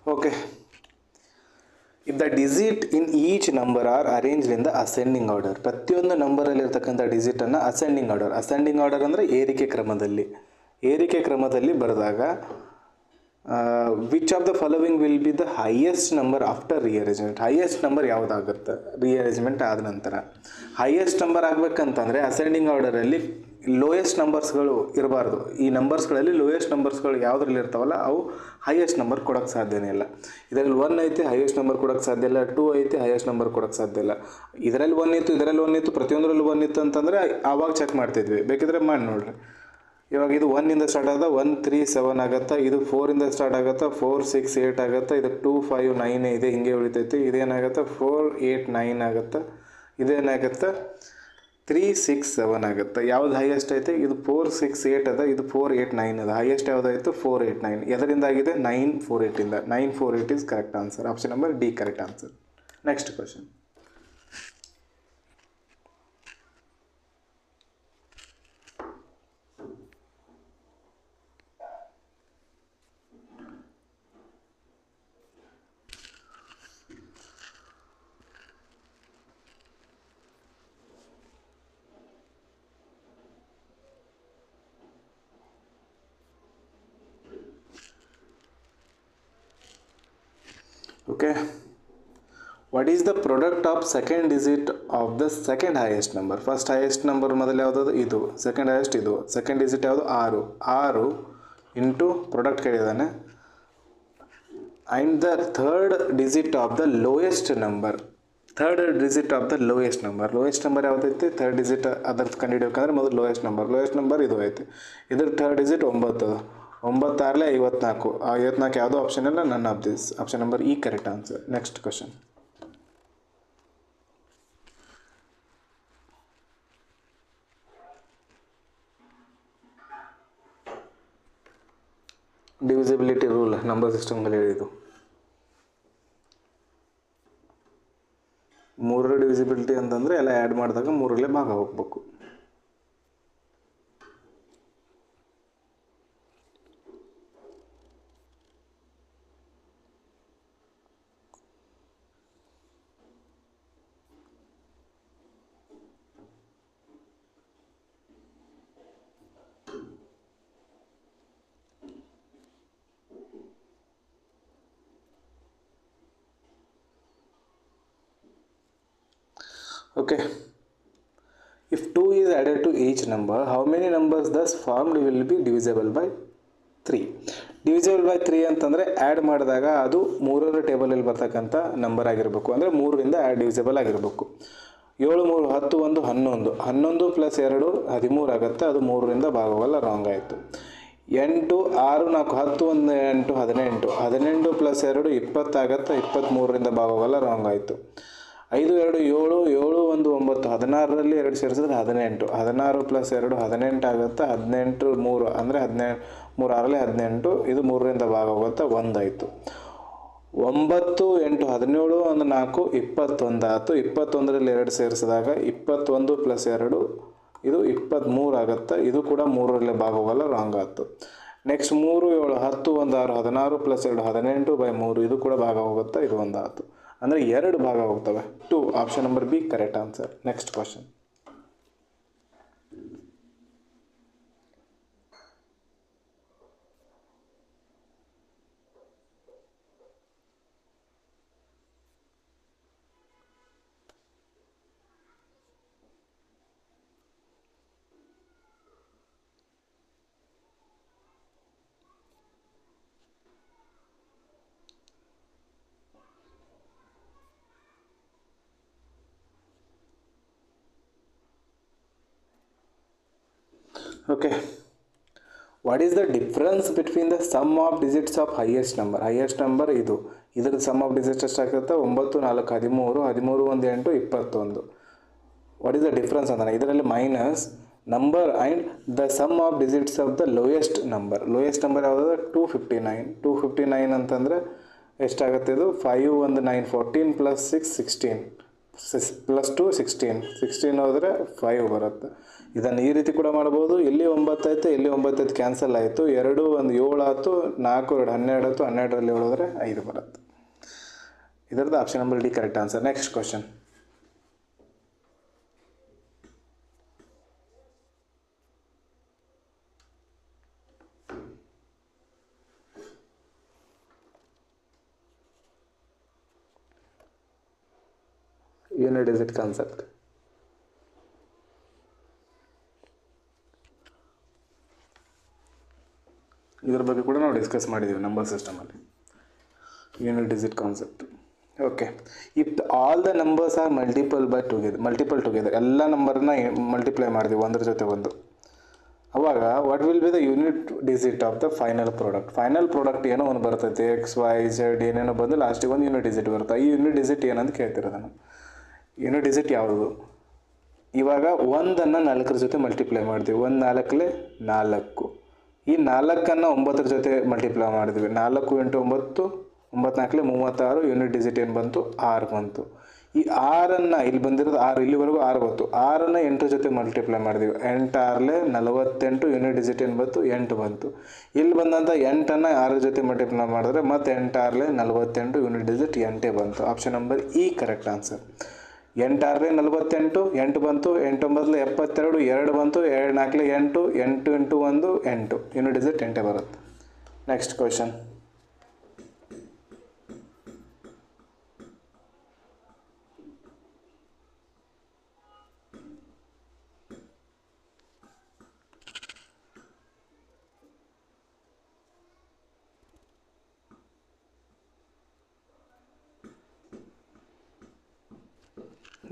Okay. If the digit in each number are arranged in the ascending order, ಪ್ರತಿಯೊಂದು ನಂಬರಲ್ಲಿ ಇರ್ತಕ್ಕಂಥ ಡಿಜಿಟನ್ನು ಅಸೆಂಡಿಂಗ್ ಆರ್ಡರ್ ಅಂದರೆ ಏರಿಕೆ ಕ್ರಮದಲ್ಲಿ ಬರೆದಾಗ which of the following will be the highest number after rearrangement? Highest number ಯಾವುದಾಗುತ್ತೆ rearrangement ಆದ ನಂತರ? Highest number ಆಗಬೇಕಂತಂದರೆ ಅಸೆಂಡಿಂಗ್ ಆರ್ಡರಲ್ಲಿ ಲೋಯೆಸ್ಟ್ ನಂಬರ್ಸ್ಗಳು ಇರಬಾರ್ದು. ಈ ನಂಬರ್ಸ್ಗಳಲ್ಲಿ ಲೋಯೆಸ್ಟ್ ನಂಬರ್ಸ್ಗಳು ಯಾವುದ್ರಲ್ಲಿ ಇರ್ತಾವಲ್ಲ ಅವು ಹೈಯೆಸ್ಟ್ ನಂಬರ್ ಕೊಡೋಕ್ಕೆ ಸಾಧ್ಯನೇ ಇಲ್ಲ. ಇದರಲ್ಲಿ 1 ಐತೆ, ಹೈಯೆಸ್ಟ್ ನಂಬರ್ ಕೊಡೋಕ್ಕೆ ಸಾಧ್ಯ ಇಲ್ಲ. 2 ಐತೆ, ಹೈಯೆಸ್ಟ್ ನಂಬರ್ ಕೊಡೋಕ್ಕೆ ಸಾಧ್ಯ ಇಲ್ಲ. ಇದರಲ್ಲಿ 1 ಇತ್ತು, ಪ್ರತಿಯೊಂದರಲ್ಲೂ 1 ಇತ್ತು ಅಂತಂದರೆ ಆವಾಗ ಚೆಕ್ ಮಾಡ್ತಿದ್ವಿ. ಬೇಕಿದ್ರೆ ಮಾಡಿ ನೋಡ್ರಿ. ಇವಾಗ ಇದು 1 ಇಂದ ಸ್ಟಾರ್ಟ್ ಆದ 1, 3, 7 ಆಗುತ್ತಾ. ಇದು 4 ಇಂದ ಸ್ಟಾರ್ಟ್ ಆಗುತ್ತಾ, 4, 6, 8 ಆಗುತ್ತಾ. ಇದು 2, 5, 9 ಇದೆ, ಹಿಂಗೆ ಉಳಿತೈತಿ. ಇದೇನಾಗುತ್ತೆ 4, 8, 9 ಆಗುತ್ತಾ. ಇದೇನಾಗುತ್ತೆ 367 ಆಗುತ್ತೆ. ಯಾವ್ದು ಹೈಯೆಸ್ಟ್ ಐತೆ? ಇದು 468 ಅದ, ಇದು 489 ಅದ. ಹೈಯೆಸ್ಟ್ ಯಾವುದಾಯಿತು? 489. ಎದರಿಂದ ಆಗಿದೆ? 948 ಇಂದ. 948 is correct answer. Option number D correct answer. Next question. Okay, what is the product of second digit of the second highest number? First highest number ಮೊದಲು ಯಾವುದದು? ಇದು. ಸೆಕೆಂಡ್ ಹೈಯೆಸ್ಟ್ ಇದು. ಸೆಕೆಂಡ್ ಡಿಜಿಟ್ ಯಾವುದು? 6 into product ಕೇಳಿದಾನೆ. And the third digit of the lowest number. Third digit of the lowest number. Lowest number ಯಾವುದೈತಿ? Third digit ಅದಕ್ಕೆ ಕಂಡುಹಿಡಿಯಬೇಕಂದ್ರೆ ಮೊದಲು ಲೋಯೆಸ್ಟ್ ನಂಬರ್. ಲೋಯೆಸ್ಟ್ ನಂಬರ್ ಇದು ಐತಿ. ಇದ್ರ ಥರ್ಡ್ ಡಿಜಿಟ್ 9 ಅದ. 9 6 54. 54 ಯಾವುದೋ ಆಪ್ಷನ್ ಇಲ್ಲ, none of this. Option number E correct answer. Next question. Divisibility rule number ಸಿಸ್ಟಮ್ಗಳು ಹೇಳಿದ್ದು. 3 ಡಿವಿಸಿಬಿಲಿಟಿ ಅಂತಂದರೆ ಎಲ್ಲ ಆ್ಯಡ್ ಮಾಡಿದಾಗ 3ರಲ್ಲೇ ಭಾಗ ಹೋಗ್ಬೇಕು. Okay, if 2 is added to each number, how many numbers thus formed will be divisible by 3? Divisible by 3 ಅಂತಂದರೆ add ಮಾಡಿದಾಗ ಅದು 3ರ ಟೇಬಲಲ್ಲಿ ಬರ್ತಕ್ಕಂಥ ನಂಬರ್ ಆಗಿರಬೇಕು. ಅಂದರೆ 3ರಿಂದ ಡಿವಿಸಿಬಲ್ ಆಗಿರಬೇಕು. 7 3 10 1 11. 11 ಪ್ಲಸ್ 2 13 ಆಗುತ್ತೆ. ಅದು 3ರಿಂದ ಭಾಗವಲ್ಲ, ರಾಂಗ್ ಆಯಿತು. 8 6 4 10 1 8 18. 18 ಪ್ಲಸ್ 2 20 ಆಗುತ್ತೆ. 23ರಿಂದ ಭಾಗವಲ್ಲ, ರಾಂಗ್ ಆಯಿತು. 5 2 7 7 1 9. 16ರಲ್ಲಿ 2 ಸೇರಿಸಿದ್ರೆ 18. 16 ಪ್ಲಸ್ 2 18 ಆಗುತ್ತೆ. 18 3 ಅಂದರೆ 18 3 6ರಲ್ಲಿ 18. ಇದು 3ರಿಂದ ಭಾಗ ಹೋಗುತ್ತೆ, 1 ಆಯಿತು. 9 8 17 1 4 21 ಆಯಿತು. 21ರಲ್ಲಿ 2 ಸೇರಿಸಿದಾಗ 21 ಪ್ಲಸ್ 2 ಇದು 23 ಆಗುತ್ತೆ. ಇದು ಕೂಡ 3ರಲ್ಲೇ ಭಾಗ ಹೋಗಲ್ಲ, ರಾಂಗ್ ಆಯಿತು. Next 3 7 10 1 6 16 plus 2 18/3. ಇದು ಕೂಡ ಭಾಗ ಹೋಗುತ್ತೆ, ಇದು 1 ಆಯಿತು. ಅಂದರೆ 2 ಭಾಗ ಹೋಗ್ತವೆ. 2. Option number B correct answer. Next question. Okay, what is the difference between the sum of digits of highest number? Highest number ಇದು. ಇದರ sum of digits ಎಷ್ಟಾಗುತ್ತೆ? 9 4 13 13 1 8 21. What is the difference ಅಂದ್ರೆ ಇದರಲ್ಲಿ minus number and the sum of digits of the lowest number. Lowest number ಯಾವುದಾದ್ರೆ 259. 259 ಅಂತಂದರೆ ಎಷ್ಟಾಗುತ್ತೆ? ಇದು 5 1 9 14 plus 6 16 plus 2 16. 16 ಹೋದರೆ 5 ಬರುತ್ತೆ. ಇದನ್ನು ಈ ರೀತಿ ಕೂಡ ಮಾಡ್ಬೋದು. ಇಲ್ಲಿ 9 ಆಯಿತು, ಇಲ್ಲಿ 9 ಆಯ್ತು, ಕ್ಯಾನ್ಸಲ್ ಆಯಿತು. 2 1 7 ಆಯಿತು, 4 2 12 ಆಯಿತು. 12ರಲ್ಲಿ 7 ಹೋದರೆ 5 ಬರುತ್ತೆ. ಇದರದ್ದು option number D correct answer. Next question. Unit digit concept. ಇದ್ರ ಬಗ್ಗೆ ಕೂಡ ನಾವು ಡಿಸ್ಕಸ್ ಮಾಡಿದ್ದೀವಿ ನಂಬರ್ ಸಿಸ್ಟಮಲ್ಲಿ. Unit digit concept. Okay, if all the numbers are multiple together ಎಲ್ಲ ನಂಬರ್ನ ಮಲ್ಟಿಪ್ಲೈ ಮಾಡಿದ್ವಿ ಒಂದ್ರ ಜೊತೆ ಒಂದು, ಅವಾಗ what will be the unit digit of the final product. Final product ಏನೋ ಒಂದು ಬರ್ತೈತೆ, XYZ ಏನೇನೋ ಬಂದು ಲಾಸ್ಟಿಗೆ ಒಂದು ಯೂನಿಟ್ ಡಿಜಿಟ್ ಬರುತ್ತೆ. ಈ ಯೂನಿಟ್ ಡಿಜಿಟ್ ಏನಂತ ಕೇಳ್ತಿರೋದು ನಾನು. ಯೂನಿಟ್ ಡಿಜಿಟ್ ಯಾವುದು? ಇವಾಗ ಒಂದನ್ನು 4ರ ಜೊತೆ ಮಲ್ಟಿಪ್ಲೈ ಮಾಡ್ತೀವಿ. 1 4 4. ಈ 4ಅನ್ನು 9ರ ಜೊತೆ ಮಲ್ಟಿಪ್ಲೈ ಮಾಡಿದ್ವಿ. 4 × 9 9 4 36. ಯೂನಿಟ್ ಡಿಜಿಟ್ ಏನು ಬಂತು? 6 ಬಂತು. ಈ 6ಅನ್ನು ಇಲ್ಲಿ ಬಂದಿರೋದು 6, ಇಲ್ಲಿವರೆಗೂ 6 ಬಂತು. 6ಅನ್ನು 8ರ ಜೊತೆ ಮಲ್ಟಿಪ್ಲೈ ಮಾಡಿದ್ವಿ. 8 6 48. ಯೂನಿಟ್ ಡಿಜಿಟ್ ಏನು ಬಂತು? 8 ಬಂತು. ಇಲ್ಲಿ ಬಂದಂಥ 8ಅನ್ನು 6ರ ಜೊತೆ ಮಲ್ಟಿಪ್ಲೈ ಮಾಡಿದ್ರೆ ಮತ್ತೆ 8 6 48. ಯೂನಿಟ್ ಡಿಜಿಟ್ 8 ಬಂತು. Option number E correct answer. 8 6 48, 8 ಬಂತು. 8 9 72, 2 ಬಂತು. 2 4 8, 8 × 1 8. ಯೂನಿಟ್ ಡಿಜಿಟ್ 8 ಬರುತ್ತೆ. Next question.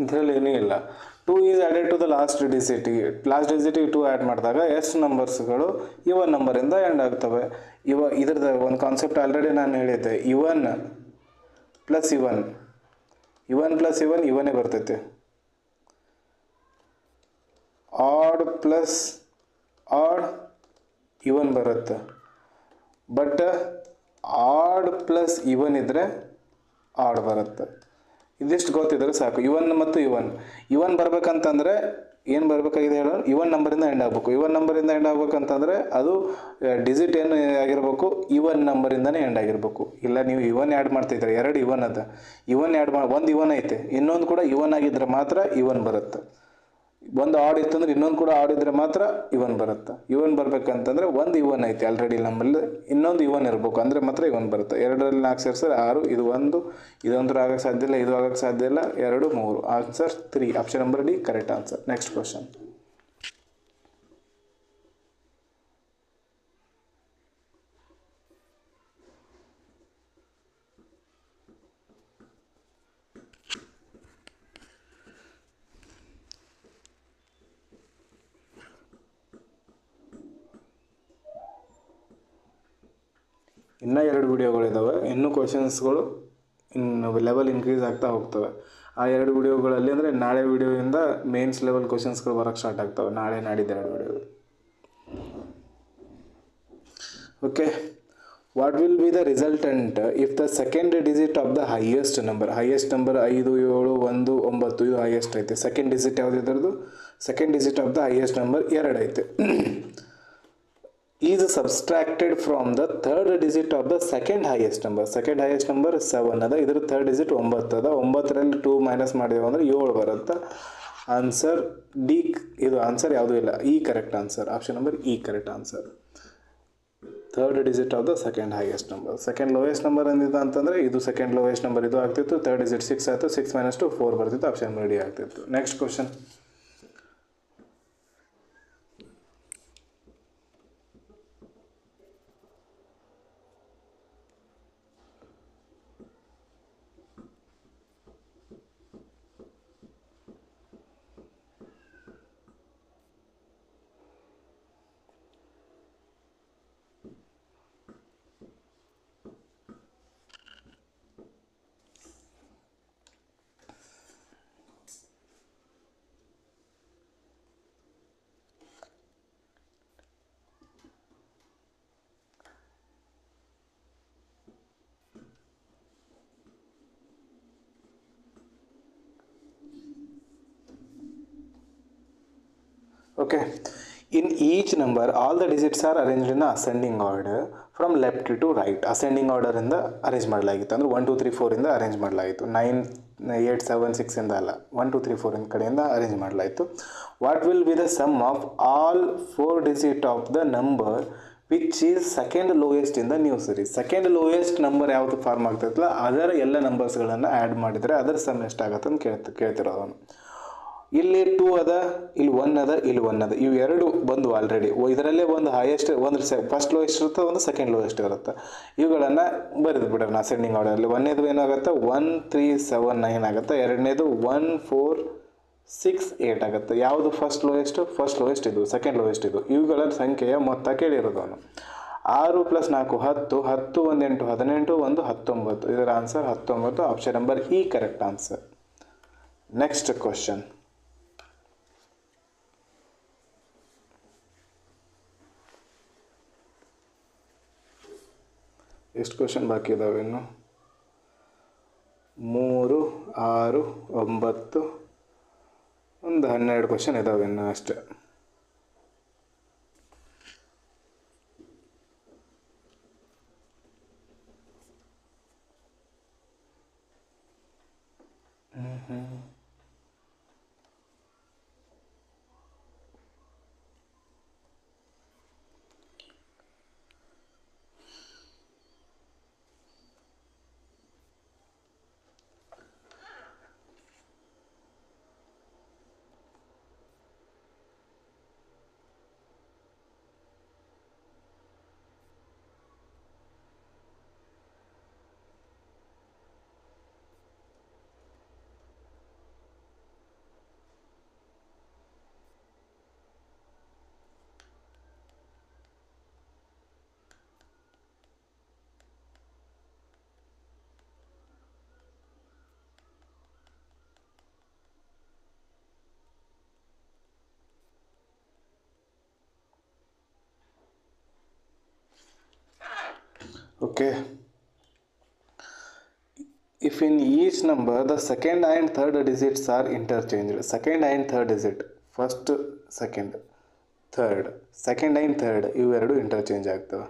ಇದರಲ್ಲಿ ಏನೂ ಇಲ್ಲ. 2 is added to the last ಡಿಜಿಟಿಗೆ 2 ಆ್ಯಡ್ ಮಾಡಿದಾಗ ಎಷ್ಟು ನಂಬರ್ಸ್ಗಳು ಇವನ್ ನಂಬರಿಂದ ಎಂಡ್ ಆಗ್ತವೆ. ಇದ್ರದ್ದು ಒಂದು ಕಾನ್ಸೆಪ್ಟ್ ಆಲ್ರೆಡಿ ನಾನು ಹೇಳಿದ್ದೆ. ಇವನ್ ಪ್ಲಸ್ ಇವನ್ನೇ ಬರ್ತೈತೆ. ಆಡ್ ಪ್ಲಸ್ ಆಡ್ ಇವನ್ ಬರುತ್ತೆ. ಬಟ್ ಆಡ್ ಪ್ಲಸ್ ಇವನ್ ಇದ್ದರೆ ಆಡ್ ಬರುತ್ತೆ. ಇದಿಷ್ಟು ಗೊತ್ತಿದ್ರೆ ಸಾಕು. ಇವನ್ ಬರ್ಬೇಕಂತಂದರೆ ಏನು ಬರಬೇಕಾಗಿದೆ ಹೇಳೋ? ಇವನ್ ನಂಬರಿಂದ ಎಂಡ್ ಆಗಬೇಕು. ಇವನ್ ನಂಬರಿಂದ ಎಂಡ್ ಆಗ್ಬೇಕಂತಂದರೆ ಅದು ಡಿಜಿಟ್ ಏನು ಆಗಿರಬೇಕು? ಇವನ್ ನಂಬರಿಂದನೇ ಎಂಡ್ ಆಗಿರಬೇಕು. ಇಲ್ಲ ನೀವು ಇವನ್ ಆ್ಯಡ್ ಮಾಡ್ತಿದ್ರೆ 2 ಇವನ್ ಅದ, ಇವನ್ ಆ್ಯಡ್ ಮಾಡಿ ಒಂದು ಇವನ್ ಐತೆ, ಇನ್ನೊಂದು ಕೂಡ ಇವನ್ ಆಗಿದ್ರೆ ಮಾತ್ರ ಇವನ್ ಬರುತ್ತೆ. ಒಂದು ಆಡ್ ಇತ್ತು ಅಂದ್ರೆ ಇನ್ನೊಂದು ಕೂಡ ಆಡ್ ಇದ್ರೆ ಮಾತ್ರ ಇವನ್ ಬರುತ್ತೆ. ಇವನ್ ಬರ್ಬೇಕಂತಂದ್ರೆ ಒಂದು ಇವನ್ ಐತೆ ಆಲ್ರೆಡಿ ನಮ್ಮಲ್ಲಿ, ಇನ್ನೊಂದು ಇವನ್ ಇರಬೇಕು ಅಂದರೆ ಮಾತ್ರ ಇವನ್ ಬರುತ್ತೆ. 2ರಲ್ಲಿ 4 ಸೇರಿಸಿದ್ರೆ 6. ಇದು 1, ಇದೊಂದು ಆಗಕ್ಕೆ ಸಾಧ್ಯ ಇಲ್ಲ, ಇದು ಆಗಕ್ಕೆ ಸಾಧ್ಯ ಇಲ್ಲ. 2 3. Answer 3. Option number D correct answer. Next question. ಇನ್ನೂ 2 ವಿಡಿಯೋಗಳಿದ್ದಾವೆ. ಇನ್ನೂ ಕ್ವಶನ್ಸ್ಗಳು ಲೆವೆಲ್ ಇನ್ಕ್ರೀಸ್ ಆಗ್ತಾ ಹೋಗ್ತವೆ. ಆ 2 ವಿಡಿಯೋಗಳಲ್ಲಿ ಅಂದರೆ ನಾಳೆ ವಿಡಿಯೋಯಿಂದ ಮೇನ್ಸ್ ಲೆವೆಲ್ ಕ್ವಶನ್ಸ್ಗಳು ಬರೋಕ್ಕೆ ಸ್ಟಾರ್ಟ್ ಆಗ್ತವೆ. ನಾಳೆ ನಾಡಿದ್ದು 2 video. Okay. What will be the resultant if the second digit of the highest number 5 7 1 9 ಇದು ಹೈಯೆಸ್ಟ್ ಐತೆ. ಸೆಕೆಂಡ್ ಡಿಜಿಟ್ ಯಾವುದು ಇದ್ರದ್ದು? Second digit of the highest number 2 ಐತೆ. is subtracted from the third digit of the second highest number. Second highest number 7 ಅದ, ಇದರ third digit 9 ಅದ. 9ರಲ್ಲಿ 2 minus ಮಾಡಿದೆವು ಅಂದರೆ 7 ಬರುತ್ತೆ. Answer D. ಇದು ಆನ್ಸರ್ ಯಾವುದೂ ಇಲ್ಲ. E correct answer. Option number E correct answer. Third digit of the second highest number. Second lowest number ಅಂದಿದ್ದು ಅಂತಂದರೆ ಇದು ಸೆಕೆಂಡ್ ಲೋಯೆಸ್ಟ್ ನಂಬರ್ ಇದು ಆಗ್ತಿತ್ತು. ಥರ್ಡ್ ಡಿಜಿಟ್ 6 ಆಯಿತು. 6 - 2 4 ಬರ್ತಿತ್ತು. ಆಪ್ಷನ್ ನಂಬರ್ ಡಿ ಆಗ್ತಿತ್ತು. Next question. Okay. In each number, all the digits are arranged in ascending order from left to right. Ascending order ಇಂದ arrange ಮಾಡಲಾಗಿತ್ತು. ಅಂದರೆ 1 2 3 4 ಇಂದ ಅರೇಂಜ್ ಮಾಡಲಾಗಿತ್ತು. 9 8 7 6 ಇಂದ ಅಲ್ಲ, 1 2 3 4 ಇಂದ ಕಡೆಯಿಂದ ಅರೇಂಜ್ ಮಾಡಲಾಯಿತು. What will be the sum of all 4 digit of the number which is second lowest in the new series. Second lowest number ಯಾವುದು ಫಾರ್ಮ್ ಆಗ್ತೈತಲ್ಲ ಅದರ ಎಲ್ಲ ನಂಬರ್ಸ್ಗಳನ್ನು ಆ್ಯಡ್ ಮಾಡಿದರೆ ಅದರ ಸಮ್ ಎಷ್ಟಾಗತ್ತೆ ಅಂತ ಕೇಳ್ತಿರೋದನ್ನು. ಇಲ್ಲಿ 2 ಅದ, ಇಲ್ಲಿ 1 ಅದ, ಇಲ್ಲಿ 1 ಅದ. ಇವು ಎರಡು ಬಂದು ಆಲ್ರೆಡಿ. ಇದರಲ್ಲೇ ಒಂದು ಹೈಯೆಸ್ಟ್, ಒಂದು ಫಸ್ಟ್ ಲೋಯೆಸ್ಟ್ ಇರುತ್ತೆ, ಒಂದು ಸೆಕೆಂಡ್ ಲೋಯೆಸ್ಟ್ ಇರುತ್ತೆ. ಇವುಗಳನ್ನು ಬರೆದು ಬಿಡೋಣ ಅಸೆಂಡಿಂಗ್ ಆರ್ಡರಲ್ಲಿ. ಒಂದನೇದು ಏನಾಗುತ್ತೆ 1 3 7 9 ಆಗುತ್ತೆ. ಎರಡನೇದು 1 4 6 8 ಆಗುತ್ತೆ. ಯಾವುದು ಫಸ್ಟ್ ಲೋಯೆಸ್ಟು? ಫಸ್ಟ್ ಲೋಯೆಸ್ಟ್ ಇದು, ಸೆಕೆಂಡ್ ಲೋಯೆಸ್ಟ್ ಇದು. ಇವುಗಳ ಸಂಖ್ಯೆಯ ಮೊತ್ತ ಕೇಳಿರೋದವನು. 6 + 4 10, 10 1 8 18, 1 19. ಇದರ answer 19. Option number E correct answer. Next question. ಎಷ್ಟು ಕ್ವಶನ್ ಬಾಕಿ ಇದ್ದಾವೆ ಇನ್ನು? 3, 6, 9, ಒಂದು 12 ಕ್ವಶನ್ ಇದ್ದಾವೆ ಇನ್ನು ಅಷ್ಟೇ. Okay. If in each number the second and third digits are interchanged, second and third digit, first, second, third, second and third ಇವೆರಡು interchange ಆಗ್ತವೆ.